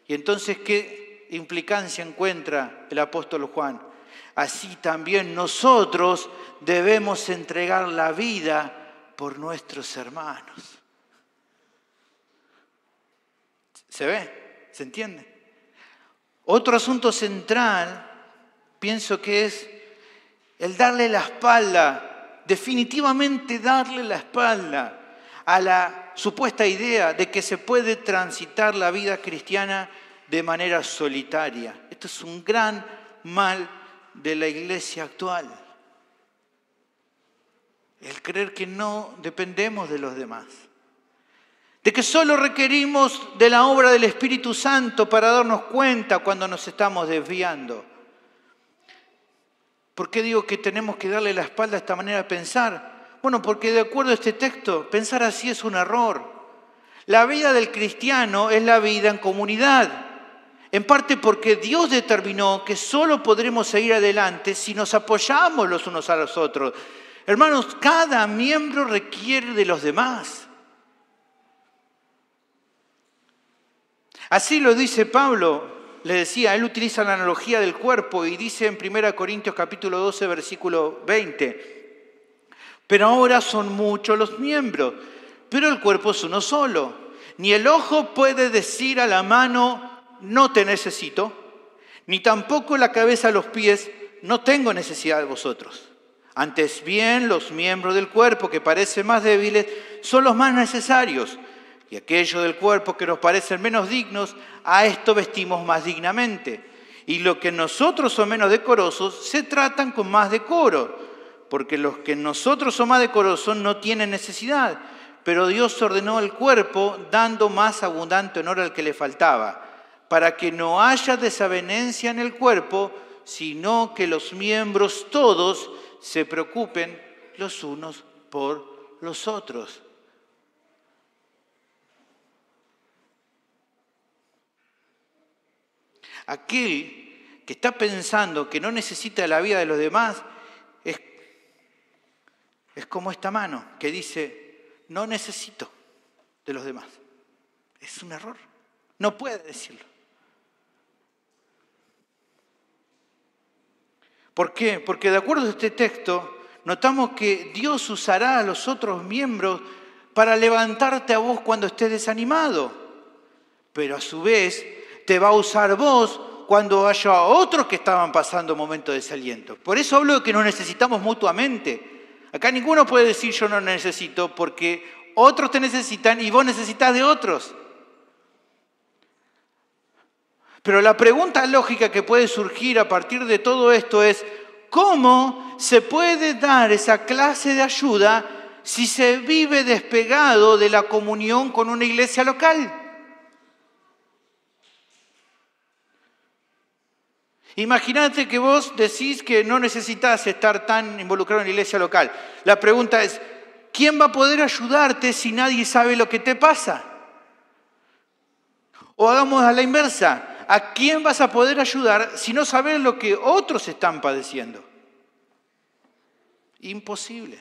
Y entonces, ¿qué implicancia encuentra el apóstol Juan? Así también nosotros debemos entregar la vida por nuestros hermanos. ¿Se ve? ¿Se entiende? Otro asunto central, pienso que es el darle la espalda, definitivamente darle la espalda a la supuesta idea de que se puede transitar la vida cristiana de manera solitaria. Esto es un gran mal de la iglesia actual. El creer que no dependemos de los demás. De que solo requerimos de la obra del Espíritu Santo para darnos cuenta cuando nos estamos desviando. ¿Por qué digo que tenemos que darle la espalda a esta manera de pensar? Bueno, porque de acuerdo a este texto, pensar así es un error. La vida del cristiano es la vida en comunidad. En parte porque Dios determinó que solo podremos seguir adelante si nos apoyamos los unos a los otros. Hermanos, cada miembro requiere de los demás. Así lo dice Pablo, le decía, él utiliza la analogía del cuerpo y dice en 1 Corintios capítulo 12, versículo 20, pero ahora son muchos los miembros, pero el cuerpo es uno solo. Ni el ojo puede decir a la mano, no te necesito, ni tampoco la cabeza a los pies, no tengo necesidad de vosotros. Antes bien, los miembros del cuerpo que parecen más débiles son los más necesarios, y aquellos del cuerpo que nos parecen menos dignos, a esto vestimos más dignamente. Y los que nosotros son menos decorosos, se tratan con más decoro, porque los que nosotros son más decorosos no tienen necesidad, pero Dios ordenó el cuerpo dando más abundante honor al que le faltaba, para que no haya desavenencia en el cuerpo, sino que los miembros todos se preocupen los unos por los otros. Aquel que está pensando que no necesita la vida de los demás es como esta mano que dice, no necesito de los demás. Es un error. No puede decirlo. ¿Por qué? Porque de acuerdo a este texto, notamos que Dios usará a los otros miembros para levantarte a vos cuando estés desanimado. Pero a su vez, te va a usar vos cuando haya otros que estaban pasando momentos de desaliento. Por eso hablo de que nos necesitamos mutuamente. Acá ninguno puede decir yo no necesito porque otros te necesitan y vos necesitas de otros. Pero la pregunta lógica que puede surgir a partir de todo esto es, ¿cómo se puede dar esa clase de ayuda si se vive despegado de la comunión con una iglesia local? Imagínate que vos decís que no necesitas estar tan involucrado en la iglesia local. La pregunta es, ¿quién va a poder ayudarte si nadie sabe lo que te pasa? O hagamos a la inversa. ¿A quién vas a poder ayudar si no sabes lo que otros están padeciendo? Imposible.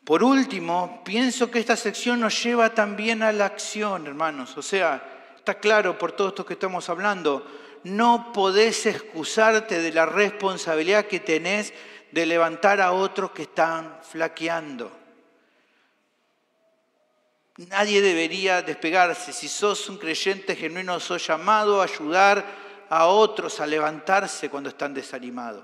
Por último, pienso que esta sección nos lleva también a la acción, hermanos. O sea, está claro por todo esto que estamos hablando. No podés excusarte de la responsabilidad que tenés de levantar a otros que están flaqueando. Nadie debería despegarse. Si sos un creyente genuino, sos llamado a ayudar a otros a levantarse cuando están desanimados.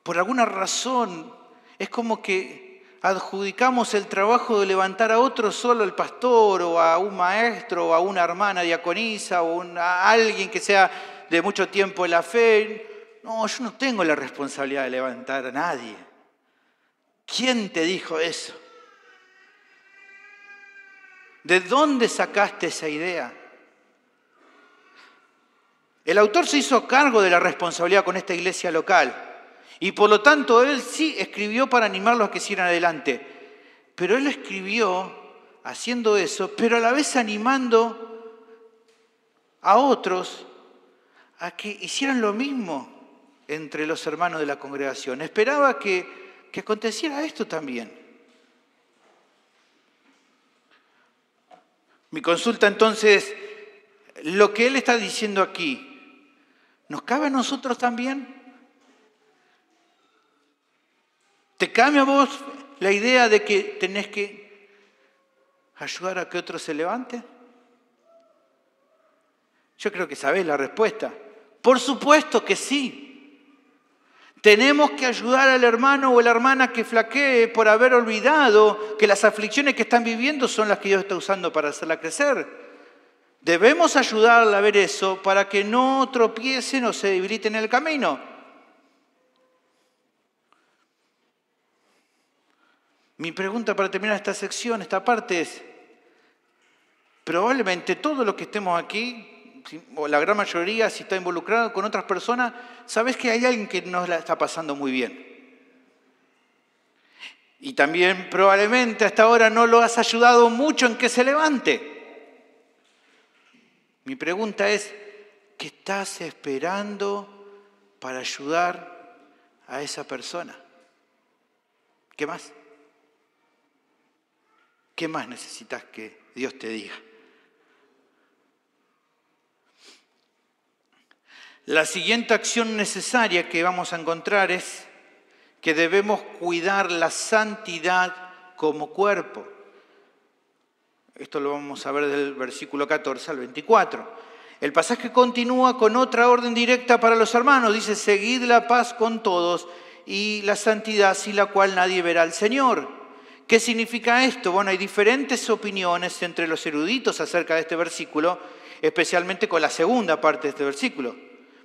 Por alguna razón, es como que adjudicamos el trabajo de levantar a otros solo al pastor o a un maestro o a una hermana diaconisa o a alguien que sea de mucho tiempo en la fe. No, yo no tengo la responsabilidad de levantar a nadie. ¿Quién te dijo eso? ¿De dónde sacaste esa idea? El autor se hizo cargo de la responsabilidad con esta iglesia local y por lo tanto él sí escribió para animarlos a que siguieran adelante. Pero él escribió haciendo eso, pero a la vez animando a otros a que hicieran lo mismo entre los hermanos de la congregación. Esperaba que aconteciera esto también. Mi consulta entonces, lo que él está diciendo aquí, ¿nos cabe a nosotros también? ¿Te cambia a vos la idea de que tenés que ayudar a que otro se levante? Yo creo que sabés la respuesta. Por supuesto que sí. Tenemos que ayudar al hermano o la hermana que flaquee por haber olvidado que las aflicciones que están viviendo son las que Dios está usando para hacerla crecer. Debemos ayudarla a ver eso para que no tropiecen o se debiliten en el camino. Mi pregunta para terminar esta sección, esta parte es, probablemente todo lo que estemos aquí, o la gran mayoría, si está involucrado con otras personas, sabes que hay alguien que no la está pasando muy bien. Y también probablemente hasta ahora no lo has ayudado mucho en que se levante. Mi pregunta es, ¿qué estás esperando para ayudar a esa persona? ¿Qué más? ¿Qué más necesitas que Dios te diga? La siguiente acción necesaria que vamos a encontrar es que debemos cuidar la santidad como cuerpo. Esto lo vamos a ver del versículo 14 al 24. El pasaje continúa con otra orden directa para los hermanos. Dice, seguid la paz con todos y la santidad sin la cual nadie verá al Señor. ¿Qué significa esto? Bueno, hay diferentes opiniones entre los eruditos acerca de este versículo, especialmente con la segunda parte de este versículo.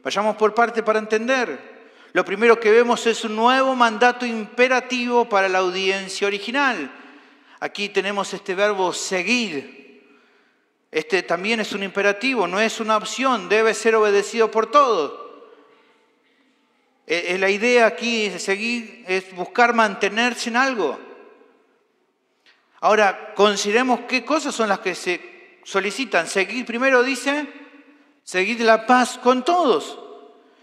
Vayamos por parte para entender. Lo primero que vemos es un nuevo mandato imperativo para la audiencia original. Aquí tenemos este verbo seguir. Este también es un imperativo, no es una opción, debe ser obedecido por todos. La idea aquí de seguir es buscar mantenerse en algo. Ahora, consideremos qué cosas son las que se solicitan. Seguir, primero dice, seguid la paz con todos.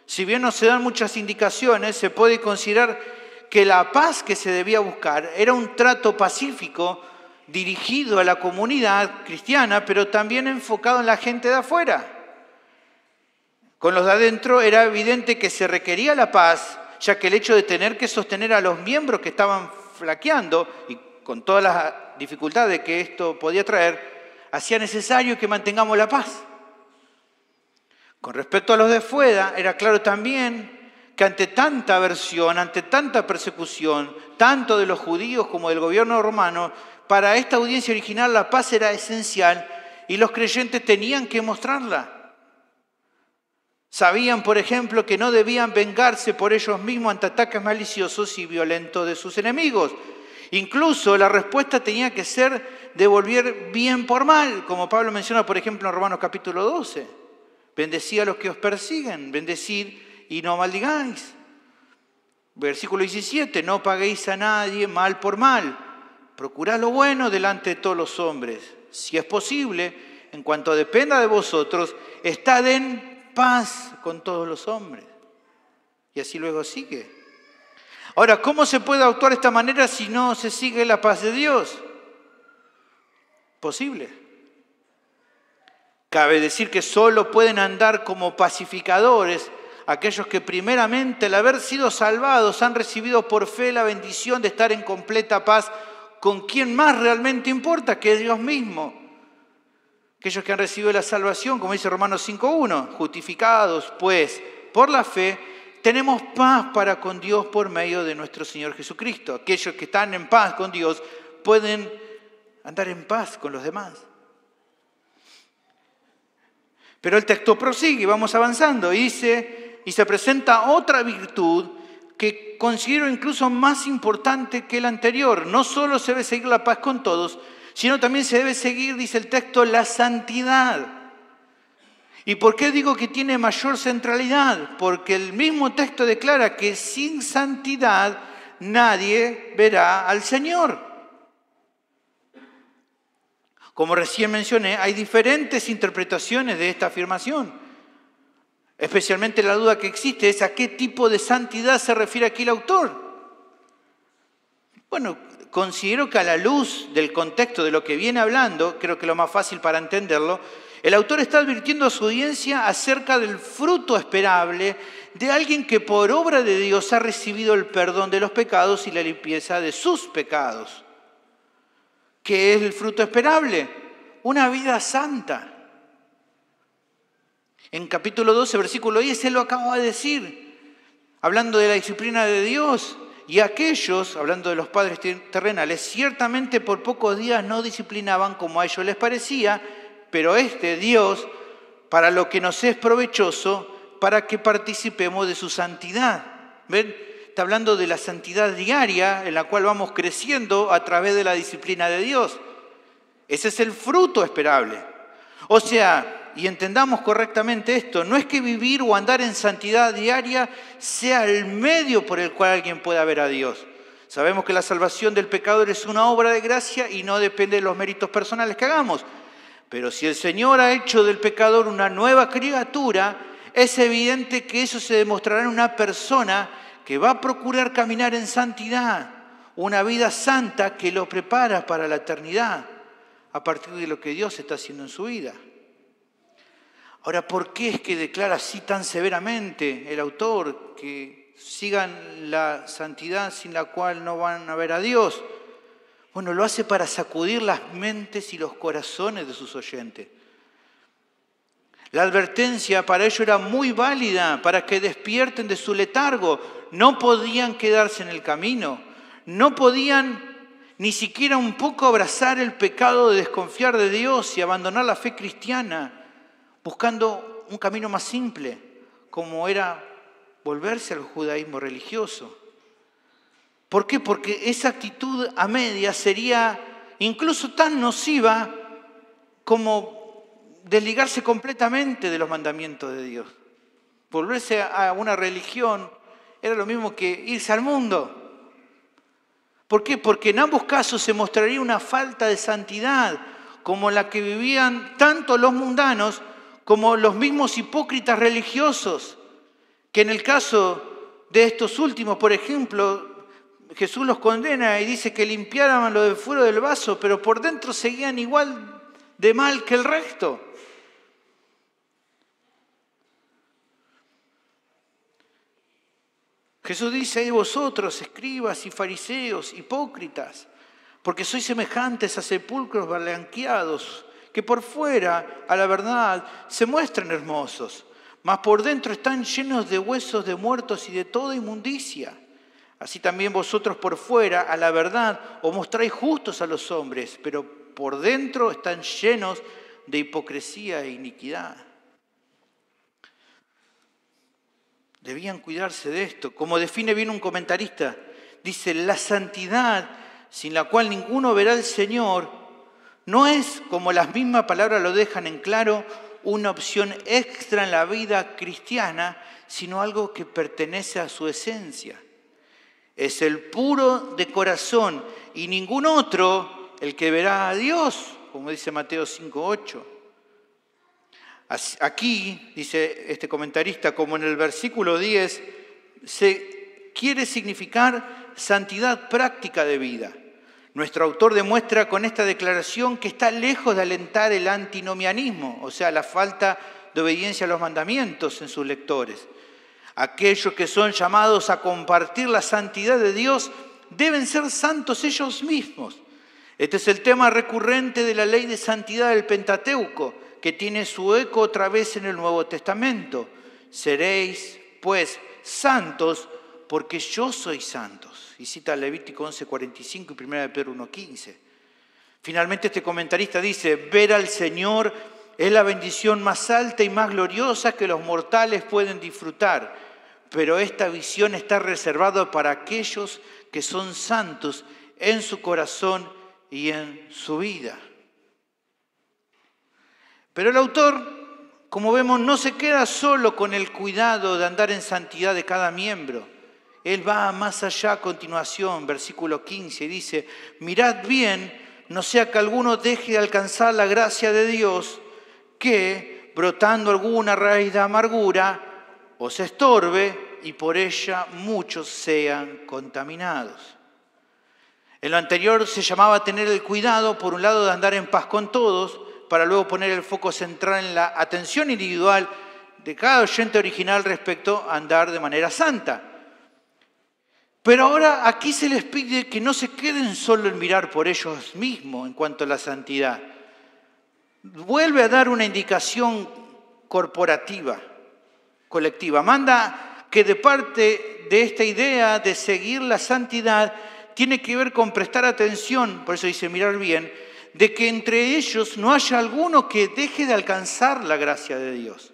Si bien no se dan muchas indicaciones, se puede considerar que la paz que se debía buscar era un trato pacífico dirigido a la comunidad cristiana, pero también enfocado en la gente de afuera. Con los de adentro era evidente que se requería la paz, ya que el hecho de tener que sostener a los miembros que estaban flaqueando, y con todas las dificultades que esto podía traer, hacía necesario que mantengamos la paz. Con respecto a los de fuera, era claro también que ante tanta aversión, ante tanta persecución, tanto de los judíos como del gobierno romano, para esta audiencia original la paz era esencial y los creyentes tenían que mostrarla. Sabían, por ejemplo, que no debían vengarse por ellos mismos ante ataques maliciosos y violentos de sus enemigos. Incluso la respuesta tenía que ser devolver bien por mal, como Pablo menciona, por ejemplo, en Romanos capítulo 12. Bendecid a los que os persiguen, bendecid y no maldigáis. Versículo 17, no paguéis a nadie mal por mal. Procurad lo bueno delante de todos los hombres. Si es posible, en cuanto dependa de vosotros, estad en paz con todos los hombres. Y así luego sigue. Ahora, ¿cómo se puede actuar de esta manera si no se sigue la paz de Dios? Posible. Cabe decir que solo pueden andar como pacificadores aquellos que primeramente al haber sido salvados han recibido por fe la bendición de estar en completa paz con quien más realmente importa, que es Dios mismo. Aquellos que han recibido la salvación, como dice Romanos 5.1, justificados pues por la fe, tenemos paz para con Dios por medio de nuestro Señor Jesucristo. Aquellos que están en paz con Dios pueden andar en paz con los demás. Pero el texto prosigue, vamos avanzando, y se presenta otra virtud que considero incluso más importante que la anterior. No solo se debe seguir la paz con todos, sino también se debe seguir, dice el texto, la santidad. ¿Y por qué digo que tiene mayor centralidad? Porque el mismo texto declara que sin santidad nadie verá al Señor. Como recién mencioné, hay diferentes interpretaciones de esta afirmación. Especialmente la duda que existe es a qué tipo de santidad se refiere aquí el autor. Bueno, considero que a la luz del contexto de lo que viene hablando, creo que lo más fácil para entenderlo, el autor está advirtiendo a su audiencia acerca del fruto esperable de alguien que por obra de Dios ha recibido el perdón de los pecados y la limpieza de sus pecados. ¿Qué es el fruto esperable? Una vida santa. En capítulo 12, versículo 10, él lo acaba de decir, hablando de la disciplina de Dios. Y aquellos, hablando de los padres terrenales, ciertamente por pocos días no disciplinaban como a ellos les parecía, pero Dios, para lo que nos es provechoso, para que participemos de su santidad. ¿Ven? Está hablando de la santidad diaria en la cual vamos creciendo a través de la disciplina de Dios. Ese es el fruto esperable. O sea, y entendamos correctamente esto, no es que vivir o andar en santidad diaria sea el medio por el cual alguien pueda ver a Dios, Sabemos que la salvación del pecador es una obra de gracia y no depende de los méritos personales que hagamos. Pero si el Señor ha hecho del pecador una nueva criatura, es evidente que eso se demostrará en una persona que va a procurar caminar en santidad, una vida santa que lo prepara para la eternidad, a partir de lo que Dios está haciendo en su vida. Ahora, ¿por qué es que declara así tan severamente el autor que sigan la santidad sin la cual no van a ver a Dios? Bueno, lo hace para sacudir las mentes y los corazones de sus oyentes. La advertencia para ellos era muy válida, para que despierten de su letargo. No podían quedarse en el camino, no podían ni siquiera un poco abrazar el pecado de desconfiar de Dios y abandonar la fe cristiana, buscando un camino más simple, como era volverse al judaísmo religioso. ¿Por qué? Porque esa actitud a medias sería incluso tan nociva como desligarse completamente de los mandamientos de Dios. Volverse a una religión era lo mismo que irse al mundo. ¿Por qué? Porque en ambos casos se mostraría una falta de santidad como la que vivían tanto los mundanos como los mismos hipócritas religiosos, que en el caso de estos últimos, por ejemplo, Jesús los condena y dice que limpiaran lo de fuera del vaso, pero por dentro seguían igual de mal que el resto. Jesús dice: "Ay vosotros, escribas y fariseos, hipócritas, porque sois semejantes a sepulcros blanqueados, que por fuera, a la verdad, se muestran hermosos, mas por dentro están llenos de huesos de muertos y de toda inmundicia. Así también vosotros por fuera, a la verdad, os mostráis justos a los hombres, pero por dentro están llenos de hipocresía e iniquidad". Debían cuidarse de esto. Como define bien un comentarista, dice: la santidad sin la cual ninguno verá al Señor no es, como las mismas palabras lo dejan en claro, una opción extra en la vida cristiana, sino algo que pertenece a su esencia. Es el puro de corazón y ningún otro el que verá a Dios, como dice Mateo 5:8. Aquí, dice este comentarista, como en el versículo 10, se quiere significar santidad práctica de vida. Nuestro autor demuestra con esta declaración que está lejos de alentar el antinomianismo, o sea, la falta de obediencia a los mandamientos en sus lectores. Aquellos que son llamados a compartir la santidad de Dios deben ser santos ellos mismos. Este es el tema recurrente de la ley de santidad del Pentateuco, que tiene su eco otra vez en el Nuevo Testamento. Seréis, pues, santos, porque yo soy santos. Y cita Levítico 11:45 y 1 Pedro 1:15. Finalmente este comentarista dice: ver al Señor es la bendición más alta y más gloriosa que los mortales pueden disfrutar, pero esta visión está reservada para aquellos que son santos en su corazón y en su vida. Pero el autor, como vemos, no se queda solo con el cuidado de andar en santidad de cada miembro. Él va más allá a continuación, versículo 15, y dice: mirad bien, no sea que alguno deje de alcanzar la gracia de Dios, que, brotando alguna raíz de amargura, os estorbe y por ella muchos sean contaminados. En lo anterior se llamaba tener el cuidado, por un lado, de andar en paz con todos, para luego poner el foco central en la atención individual de cada oyente original respecto a andar de manera santa. Pero ahora aquí se les pide que no se queden solo en mirar por ellos mismos en cuanto a la santidad. Vuelve a dar una indicación corporativa, colectiva. Manda que de parte de esta idea de seguir la santidad tiene que ver con prestar atención, por eso dice mirar bien, de que entre ellos no haya alguno que deje de alcanzar la gracia de Dios.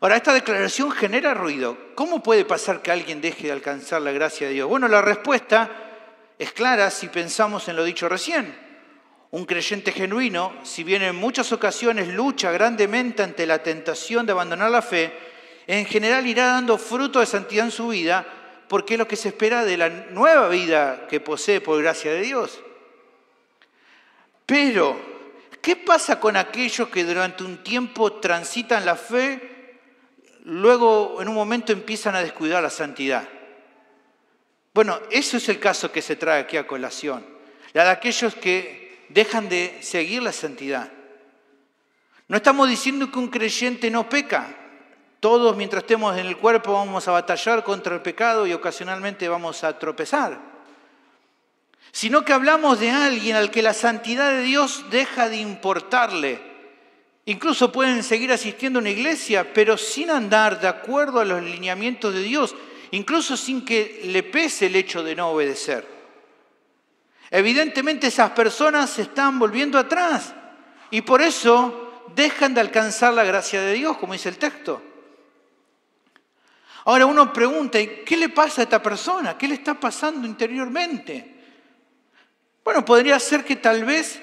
Ahora, esta declaración genera ruido. ¿Cómo puede pasar que alguien deje de alcanzar la gracia de Dios? Bueno, la respuesta es clara si pensamos en lo dicho recién. Un creyente genuino, si bien en muchas ocasiones lucha grandemente ante la tentación de abandonar la fe, en general irá dando fruto de santidad en su vida, porque es lo que se espera de la nueva vida que posee por gracia de Dios. Pero, ¿qué pasa con aquellos que durante un tiempo transitan la fe, luego en un momento empiezan a descuidar la santidad? Bueno, eso es el caso que se trae aquí a colación. La de aquellos que dejan de seguir la santidad. No estamos diciendo que un creyente no peca. Todos, mientras estemos en el cuerpo, vamos a batallar contra el pecado y ocasionalmente vamos a tropezar. Sino que hablamos de alguien al que la santidad de Dios deja de importarle. Incluso pueden seguir asistiendo a una iglesia, pero sin andar de acuerdo a los lineamientos de Dios, incluso sin que le pese el hecho de no obedecer. Evidentemente esas personas se están volviendo atrás y por eso dejan de alcanzar la gracia de Dios, como dice el texto. Ahora uno pregunta, ¿qué le pasa a esta persona? ¿Qué le está pasando interiormente? Bueno, podría ser que tal vez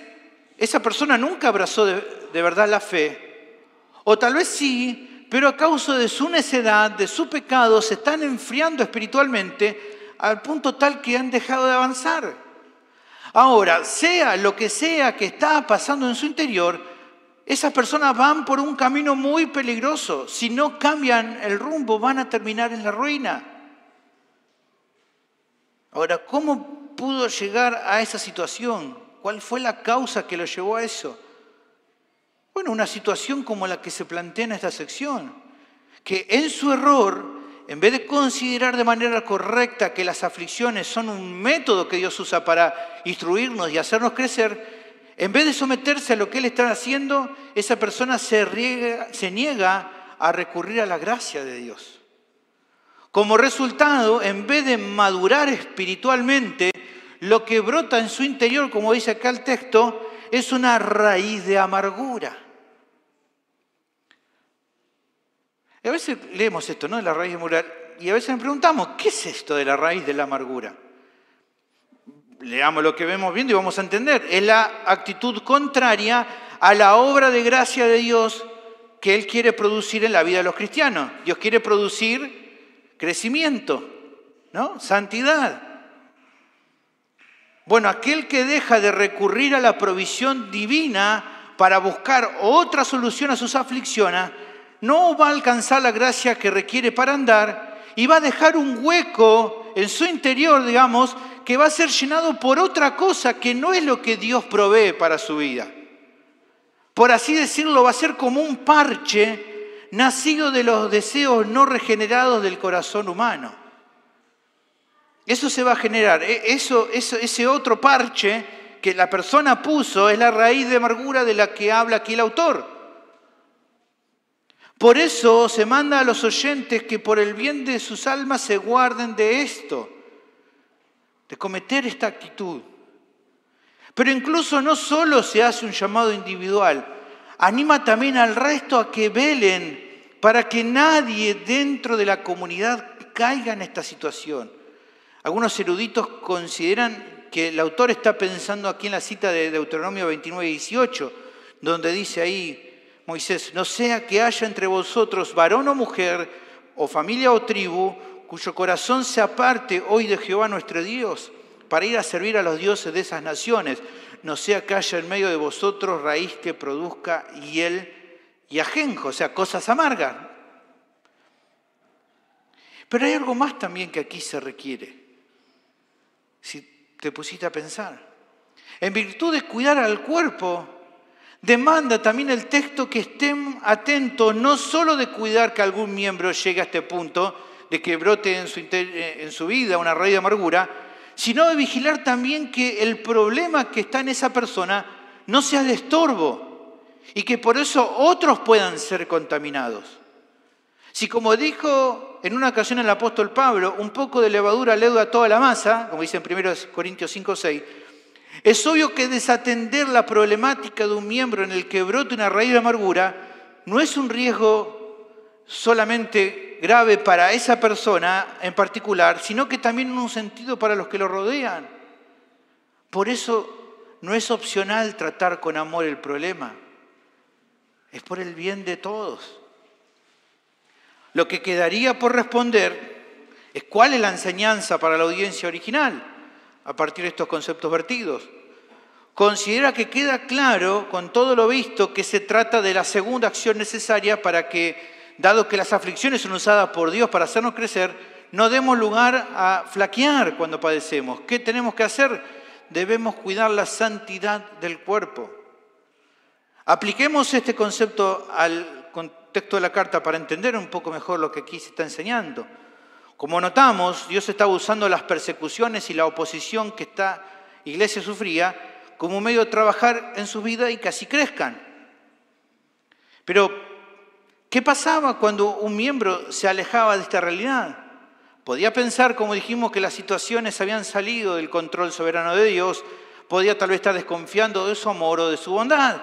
esa persona nunca abrazó de verdad la fe, o tal vez sí, pero a causa de su necedad, de su pecado, se están enfriando espiritualmente al punto tal que han dejado de avanzar. Ahora, sea lo que sea que está pasando en su interior, esas personas van por un camino muy peligroso. Si no cambian el rumbo, van a terminar en la ruina. Ahora, ¿cómo pudo llegar a esa situación? ¿Cuál fue la causa que lo llevó a eso? Bueno, una situación como la que se plantea en esta sección, que en su error, en vez de considerar de manera correcta que las aflicciones son un método que Dios usa para instruirnos y hacernos crecer, en vez de someterse a lo que Él está haciendo, esa persona se niega a recurrir a la gracia de Dios. Como resultado, en vez de madurar espiritualmente, lo que brota en su interior, como dice acá el texto, es una raíz de amargura. Y a veces leemos esto, ¿no? De la raíz de amargura, y a veces nos preguntamos, ¿qué es esto de la raíz de la amargura? Leamos lo que vemos viendo y vamos a entender. Es la actitud contraria a la obra de gracia de Dios que Él quiere producir en la vida de los cristianos. Dios quiere producir crecimiento, ¿no? Santidad. Bueno, aquel que deja de recurrir a la provisión divina para buscar otra solución a sus aflicciones, no va a alcanzar la gracia que requiere para andar y va a dejar un hueco en su interior, digamos, que va a ser llenado por otra cosa que no es lo que Dios provee para su vida. Por así decirlo, va a ser como un parche nacido de los deseos no regenerados del corazón humano. Eso se va a generar. Ese otro parche que la persona puso es la raíz de amargura de la que habla aquí el autor. Por eso se manda a los oyentes que por el bien de sus almas se guarden de esto, de cometer esta actitud. Pero incluso no solo se hace un llamado individual, anima también al resto a que velen para que nadie dentro de la comunidad caiga en esta situación. Algunos eruditos consideran que el autor está pensando aquí en la cita de Deuteronomio 29:18, donde dice ahí Moisés, no sea que haya entre vosotros varón o mujer, o familia o tribu, cuyo corazón se aparte hoy de Jehová nuestro Dios, para ir a servir a los dioses de esas naciones, no sea que haya en medio de vosotros raíz que produzca hiel y ajenjo, o sea, cosas amargas. Pero hay algo más también que aquí se requiere, si te pusiste a pensar. En virtud de cuidar al cuerpo, demanda también el texto que estén atentos no solo de cuidar que algún miembro llegue a este punto, de que brote en su vida una raíz de amargura, sino de vigilar también que el problema que está en esa persona no sea de estorbo y que por eso otros puedan ser contaminados. Si como dijo en una ocasión el apóstol Pablo, un poco de levadura leuda a toda la masa, como dice en 1 Corintios 5:6, es obvio que desatender la problemática de un miembro en el que brote una raíz de amargura no es un riesgo solamente grave para esa persona en particular, sino que también en un sentido para los que lo rodean. Por eso no es opcional tratar con amor el problema, es por el bien de todos. Lo que quedaría por responder ¿Cuál es la enseñanza para la audiencia original a partir de estos conceptos vertidos? Considera que queda claro, con todo lo visto, que se trata de la segunda acción necesaria para que, dado que las aflicciones son usadas por Dios para hacernos crecer, no demos lugar a flaquear cuando padecemos. ¿Qué tenemos que hacer? Debemos cuidar la santidad del cuerpo. Apliquemos este concepto al contexto de la carta para entender un poco mejor lo que aquí se está enseñando. Como notamos, Dios estaba usando las persecuciones y la oposición que esta iglesia sufría como un medio de trabajar en su vida y que así crezcan. Pero, ¿qué pasaba cuando un miembro se alejaba de esta realidad? Podía pensar, como dijimos, que las situaciones habían salido del control soberano de Dios, podía tal vez estar desconfiando de su amor o de su bondad.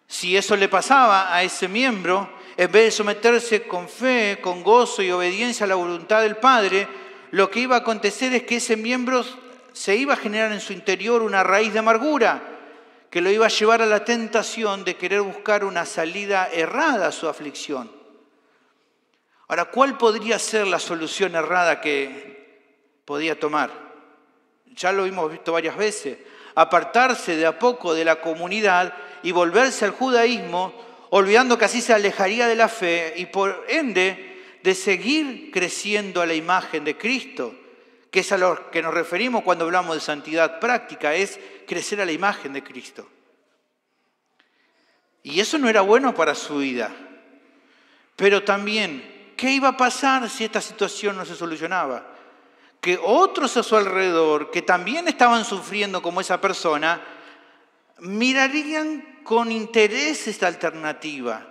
Si eso le pasaba a ese miembro, en vez de someterse con fe, con gozo y obediencia a la voluntad del Padre, lo que iba a acontecer es que ese miembro se iba a generar en su interior una raíz de amargura que lo iba a llevar a la tentación de querer buscar una salida errada a su aflicción. Ahora, ¿cuál podría ser la solución errada que podía tomar? Ya lo hemos visto varias veces. Apartarse de a poco de la comunidad y volverse al judaísmo, olvidando que así se alejaría de la fe y por ende de seguir creciendo a la imagen de Cristo, que es a lo que nos referimos cuando hablamos de santidad práctica, es crecer a la imagen de Cristo. Y eso no era bueno para su vida. Pero también, ¿qué iba a pasar si esta situación no se solucionaba? Que otros a su alrededor, que también estaban sufriendo como esa persona, mirarían con interés esta alternativa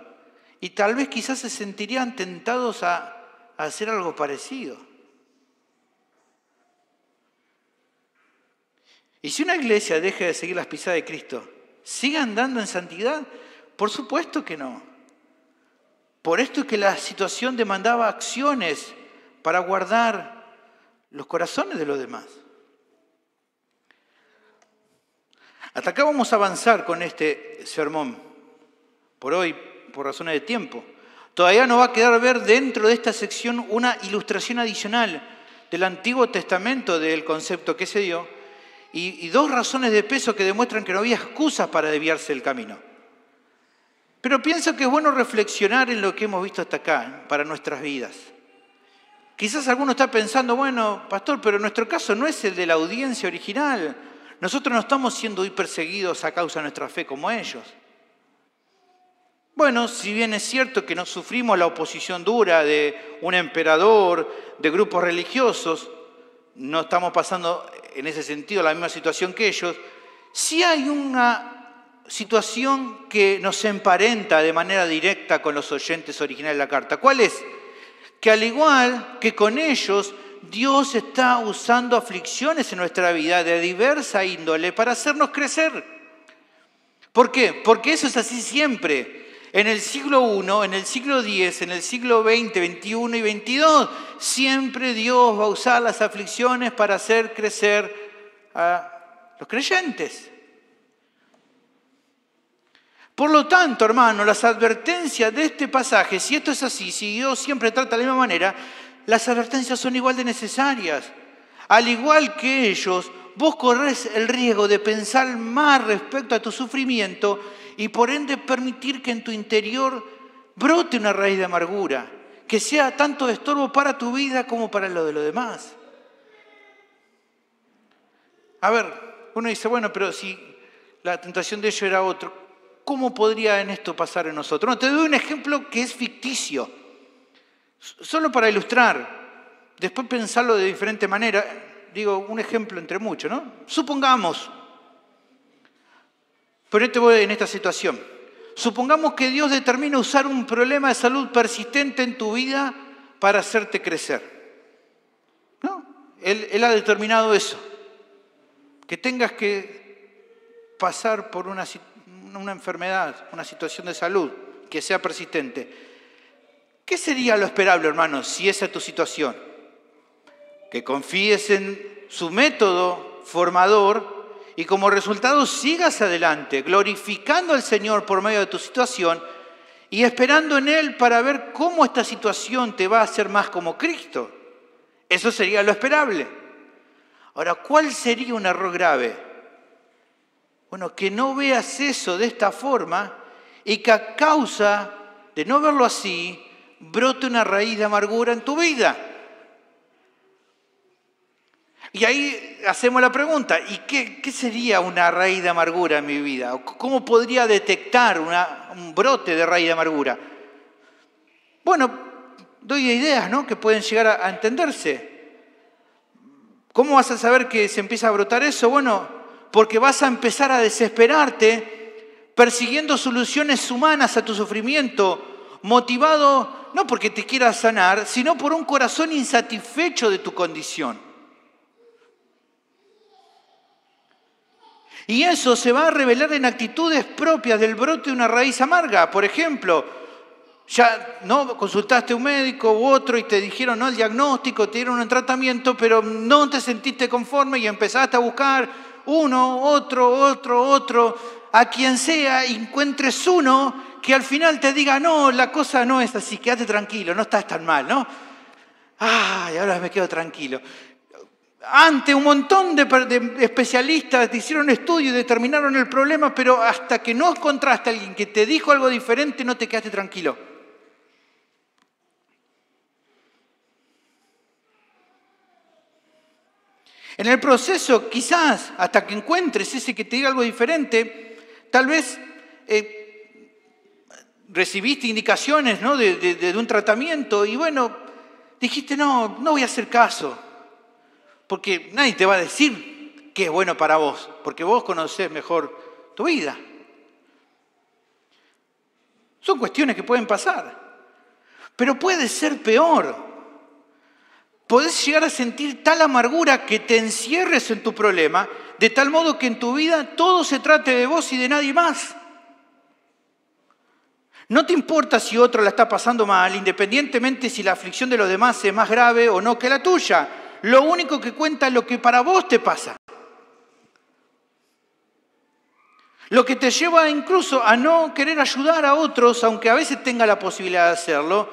y tal vez quizás se sentirían tentados a hacer algo parecido. Y si una iglesia deja de seguir las pisadas de Cristo, ¿sigue andando en santidad? Por supuesto que no. Por esto es que la situación demandaba acciones para guardar los corazones de los demás. Hasta acá vamos a avanzar con este sermón. Por hoy, por razones de tiempo. Todavía nos va a quedar ver dentro de esta sección una ilustración adicional del Antiguo Testamento del concepto que se dio y dos razones de peso que demuestran que no había excusas para desviarse del camino. Pero pienso que es bueno reflexionar en lo que hemos visto hasta acá, para nuestras vidas. Quizás alguno está pensando, bueno, pastor, pero nuestro caso no es el de la audiencia original. Nosotros no estamos siendo hoy perseguidos a causa de nuestra fe como ellos. Bueno, si bien es cierto que no sufrimos la oposición dura de un emperador, de grupos religiosos, no estamos pasando en ese sentido la misma situación que ellos, sí hay una situación que nos emparenta de manera directa con los oyentes originales de la carta. ¿Cuál es? Que al igual que con ellos, Dios está usando aflicciones en nuestra vida de diversa índole para hacernos crecer. ¿Por qué? Porque eso es así siempre. En el siglo I, en el siglo X, en el siglo XX, XXI y XXII, siempre Dios va a usar las aflicciones para hacer crecer a los creyentes. Por lo tanto, hermano, las advertencias de este pasaje, si esto es así, si Dios siempre trata de la misma manera, las advertencias son igual de necesarias. Al igual que ellos, vos corres el riesgo de pensar más respecto a tu sufrimiento y por ende permitir que en tu interior brote una raíz de amargura, que sea tanto de estorbo para tu vida como para lo de los demás. A ver, uno dice, bueno, pero si la tentación de ellos era otro, ¿cómo podría en esto pasar en nosotros? No, te doy un ejemplo que es ficticio, solo para ilustrar, después pensarlo de diferente manera. Digo, un ejemplo entre muchos, ¿no? Supongamos, ponete vos en esta situación, supongamos que Dios determina usar un problema de salud persistente en tu vida para hacerte crecer. ¿No? Él ha determinado eso, que tengas que pasar por una enfermedad, una situación de salud que sea persistente. ¿Qué sería lo esperable, hermanos, si esa es tu situación? Que confíes en su método formador y como resultado sigas adelante, glorificando al Señor por medio de tu situación y esperando en Él para ver cómo esta situación te va a hacer más como Cristo. Eso sería lo esperable. Ahora, ¿cuál sería un error grave? Bueno, que no veas eso de esta forma y que a causa de no verlo así, brote una raíz de amargura en tu vida. Y ahí hacemos la pregunta, ¿y qué sería una raíz de amargura en mi vida? ¿Cómo podría detectar un brote de raíz de amargura? Bueno, doy ideas, ¿no?, que pueden llegar a entenderse. ¿Cómo vas a saber que se empieza a brotar eso? Bueno, porque vas a empezar a desesperarte persiguiendo soluciones humanas a tu sufrimiento, motivado no porque te quieras sanar, sino por un corazón insatisfecho de tu condición. Y eso se va a revelar en actitudes propias del brote de una raíz amarga. Por ejemplo, ya no consultaste a un médico u otro y te dijeron no el diagnóstico, te dieron un tratamiento, pero no te sentiste conforme y empezaste a buscar uno, otro, a quien sea, y encuentres uno que al final te diga no, la cosa no es así, quédate tranquilo, no estás tan mal, ¿no? Ay, ahora me quedo tranquilo. Ante un montón de especialistas hicieron estudios y determinaron el problema, pero hasta que no encontraste a alguien que te dijo algo diferente, no te quedaste tranquilo. En el proceso, quizás, hasta que encuentres ese que te diga algo diferente, tal vez recibiste indicaciones, ¿no?, de un tratamiento y bueno, dijiste no voy a hacer caso. Porque nadie te va a decir qué es bueno para vos, porque vos conocés mejor tu vida. Son cuestiones que pueden pasar, pero puede ser peor. Podés llegar a sentir tal amargura que te encierres en tu problema, de tal modo que en tu vida todo se trate de vos y de nadie más. No te importa si otro la está pasando mal, independientemente si la aflicción de los demás es más grave o no que la tuya. Lo único que cuenta es lo que para vos te pasa. Lo que te lleva incluso a no querer ayudar a otros, aunque a veces tenga la posibilidad de hacerlo.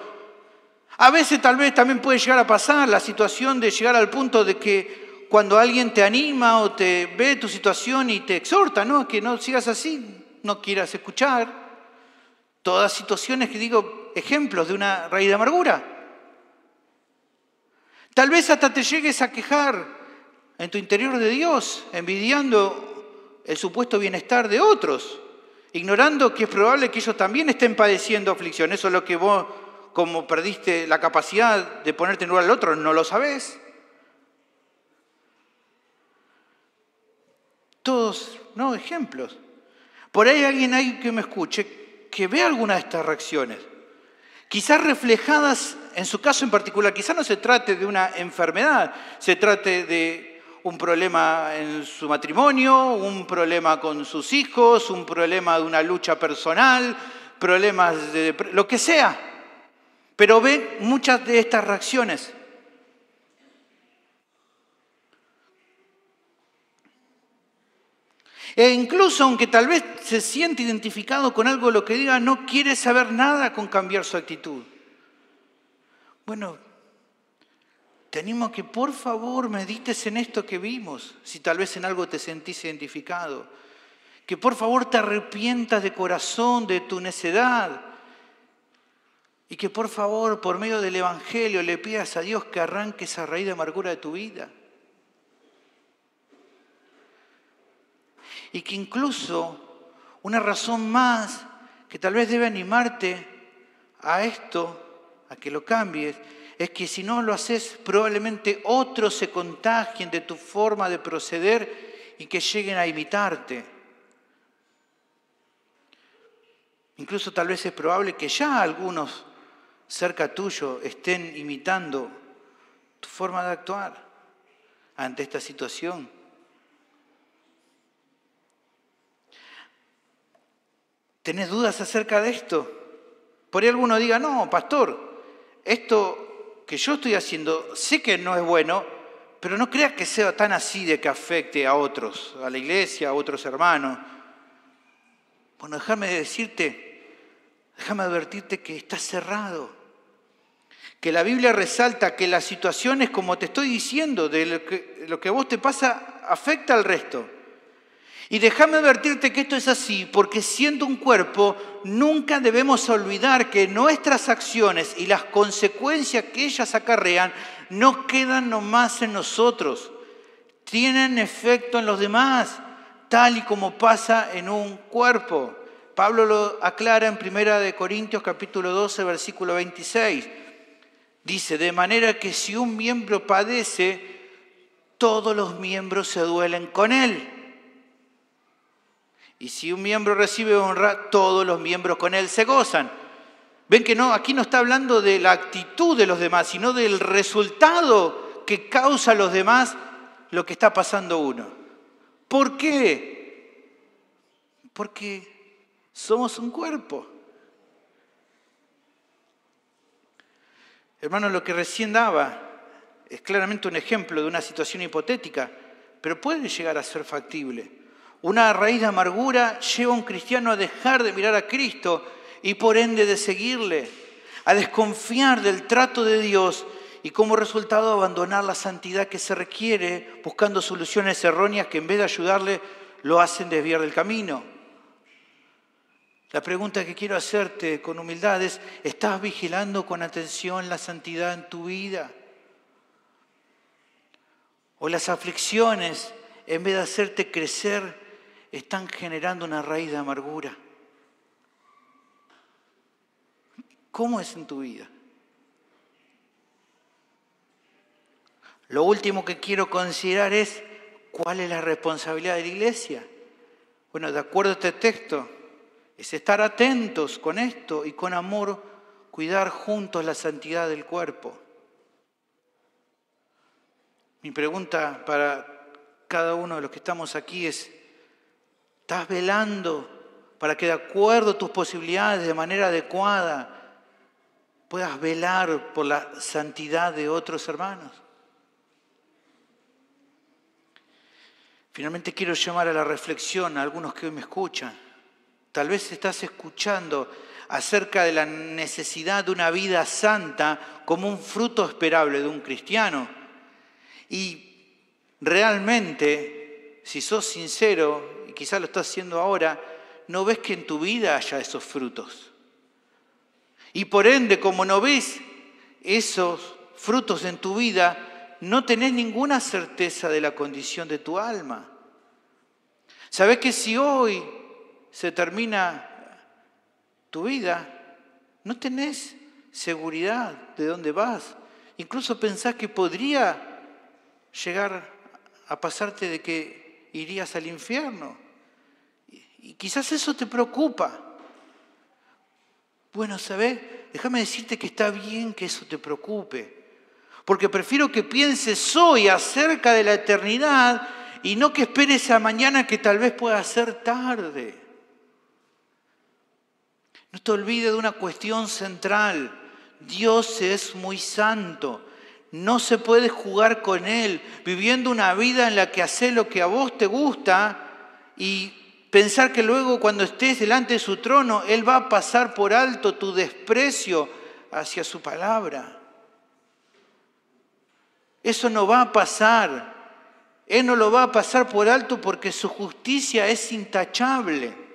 A veces tal vez también puede llegar a pasar la situación de llegar al punto de que cuando alguien te anima o te ve tu situación y te exhorta, ¿no?, que no sigas así, no quieras escuchar. Todas situaciones que digo, ejemplos de una raíz de amargura. Tal vez hasta te llegues a quejar en tu interior de Dios, envidiando el supuesto bienestar de otros, ignorando que es probable que ellos también estén padeciendo aflicción. Eso es lo que vos, como perdiste la capacidad de ponerte en lugar del otro, no lo sabés. Todos, ¿no?, ejemplos. Por ahí alguien ahí que me escuche, que vea alguna de estas reacciones. Quizás reflejadas en su caso en particular, quizás no se trate de una enfermedad, se trate de un problema en su matrimonio, un problema con sus hijos, un problema de una lucha personal, problemas de lo que sea. Pero ve muchas de estas reacciones. E incluso aunque tal vez se siente identificado con algo de lo que diga, no quiere saber nada con cambiar su actitud. Bueno, te animo a que por favor medites en esto que vimos, si tal vez en algo te sentís identificado. Que por favor te arrepientas de corazón de tu necedad. Y que por favor, por medio del Evangelio, le pidas a Dios que arranque esa raíz de amargura de tu vida. Y que incluso una razón más que tal vez debe animarte a esto, a que lo cambies, es que si no lo haces, probablemente otros se contagien de tu forma de proceder y que lleguen a imitarte. Incluso tal vez es probable que ya algunos cerca tuyo estén imitando tu forma de actuar ante esta situación. ¿Tenés dudas acerca de esto? Por ahí alguno diga, no, pastor, esto que yo estoy haciendo, sé que no es bueno, pero no creas que sea tan así de que afecte a otros, a la iglesia, a otros hermanos. Bueno, déjame decirte, déjame advertirte que está cerrado. Que la Biblia resalta que las situaciones, como te estoy diciendo, de lo que a vos te pasa, afecta al resto. Y déjame advertirte que esto es así, porque siendo un cuerpo, nunca debemos olvidar que nuestras acciones y las consecuencias que ellas acarrean no quedan nomás en nosotros, tienen efecto en los demás, tal y como pasa en un cuerpo. Pablo lo aclara en 1 Corintios capítulo 12, versículo 26. Dice, de manera que si un miembro padece, todos los miembros se duelen con él. Y si un miembro recibe honra, todos los miembros con él se gozan. Ven que no, aquí no está hablando de la actitud de los demás, sino del resultado que causa a los demás lo que está pasando uno. ¿Por qué? Porque somos un cuerpo. Hermanos, lo que recién daba es claramente un ejemplo de una situación hipotética, pero puede llegar a ser factible. Una raíz de amargura lleva a un cristiano a dejar de mirar a Cristo y por ende de seguirle, a desconfiar del trato de Dios y como resultado abandonar la santidad que se requiere, buscando soluciones erróneas que en vez de ayudarle lo hacen desviar del camino. La pregunta que quiero hacerte con humildad es, ¿estás vigilando con atención la santidad en tu vida? ¿O las aflicciones, en vez de hacerte crecer, están generando una raíz de amargura? ¿Cómo es en tu vida? Lo último que quiero considerar es, ¿cuál es la responsabilidad de la iglesia? Bueno, de acuerdo a este texto, es estar atentos con esto y con amor, cuidar juntos la santidad del cuerpo. Mi pregunta para cada uno de los que estamos aquí es, ¿estás velando para que de acuerdo a tus posibilidades, de manera adecuada, puedas velar por la santidad de otros hermanos? Finalmente quiero llamar a la reflexión a algunos que hoy me escuchan. Tal vez estás escuchando acerca de la necesidad de una vida santa como un fruto esperable de un cristiano. Y realmente, si sos sincero, y quizás lo estás haciendo ahora, no ves que en tu vida haya esos frutos. Y por ende, como no ves esos frutos en tu vida, no tenés ninguna certeza de la condición de tu alma. ¿Sabés que si hoy se termina tu vida, no tenés seguridad de dónde vas? Incluso pensás que podría llegar a pasarte de que irías al infierno. Y quizás eso te preocupa. Bueno, ¿sabés? Déjame decirte que está bien que eso te preocupe. Porque prefiero que pienses hoy acerca de la eternidad y no que esperes a mañana que tal vez pueda ser tarde. No te olvides de una cuestión central. Dios es muy santo. No se puede jugar con Él, viviendo una vida en la que haces lo que a vos te gusta y pensar que luego cuando estés delante de su trono, Él va a pasar por alto tu desprecio hacia su palabra. Eso no va a pasar. Él no lo va a pasar por alto porque su justicia es intachable.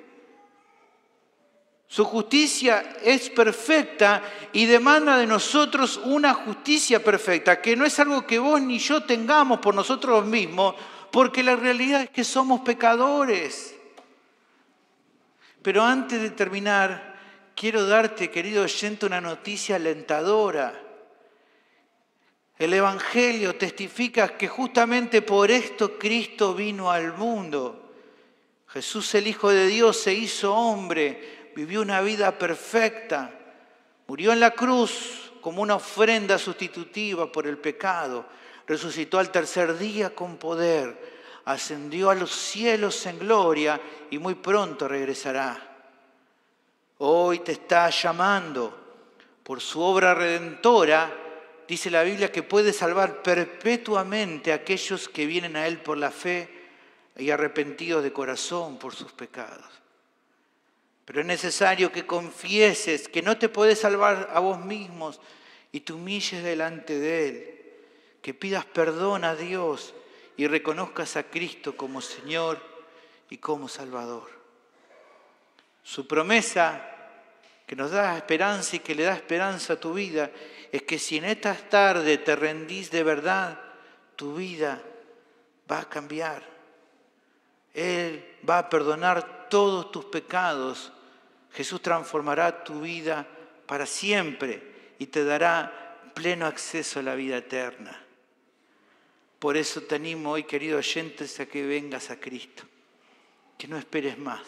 Su justicia es perfecta y demanda de nosotros una justicia perfecta, que no es algo que vos ni yo tengamos por nosotros mismos, porque la realidad es que somos pecadores. Pero antes de terminar, quiero darte, querido oyente, una noticia alentadora. El Evangelio testifica que justamente por esto Cristo vino al mundo. Jesús, el Hijo de Dios, se hizo hombre, vivió una vida perfecta, murió en la cruz como una ofrenda sustitutiva por el pecado, resucitó al tercer día con poder, ascendió a los cielos en gloria y muy pronto regresará. Hoy te está llamando por su obra redentora. Dice la Biblia que puede salvar perpetuamente a aquellos que vienen a Él por la fe y arrepentidos de corazón por sus pecados. Pero es necesario que confieses que no te podés salvar a vos mismos y te humilles delante de Él, que pidas perdón a Dios y reconozcas a Cristo como Señor y como Salvador. Su promesa, que nos da esperanza y que le da esperanza a tu vida, es que si en esta tarde te rendís de verdad, tu vida va a cambiar. Él va a perdonar todos tus pecados. Jesús transformará tu vida para siempre y te dará pleno acceso a la vida eterna. Por eso te animo hoy, querido oyentes, a que vengas a Cristo, que no esperes más.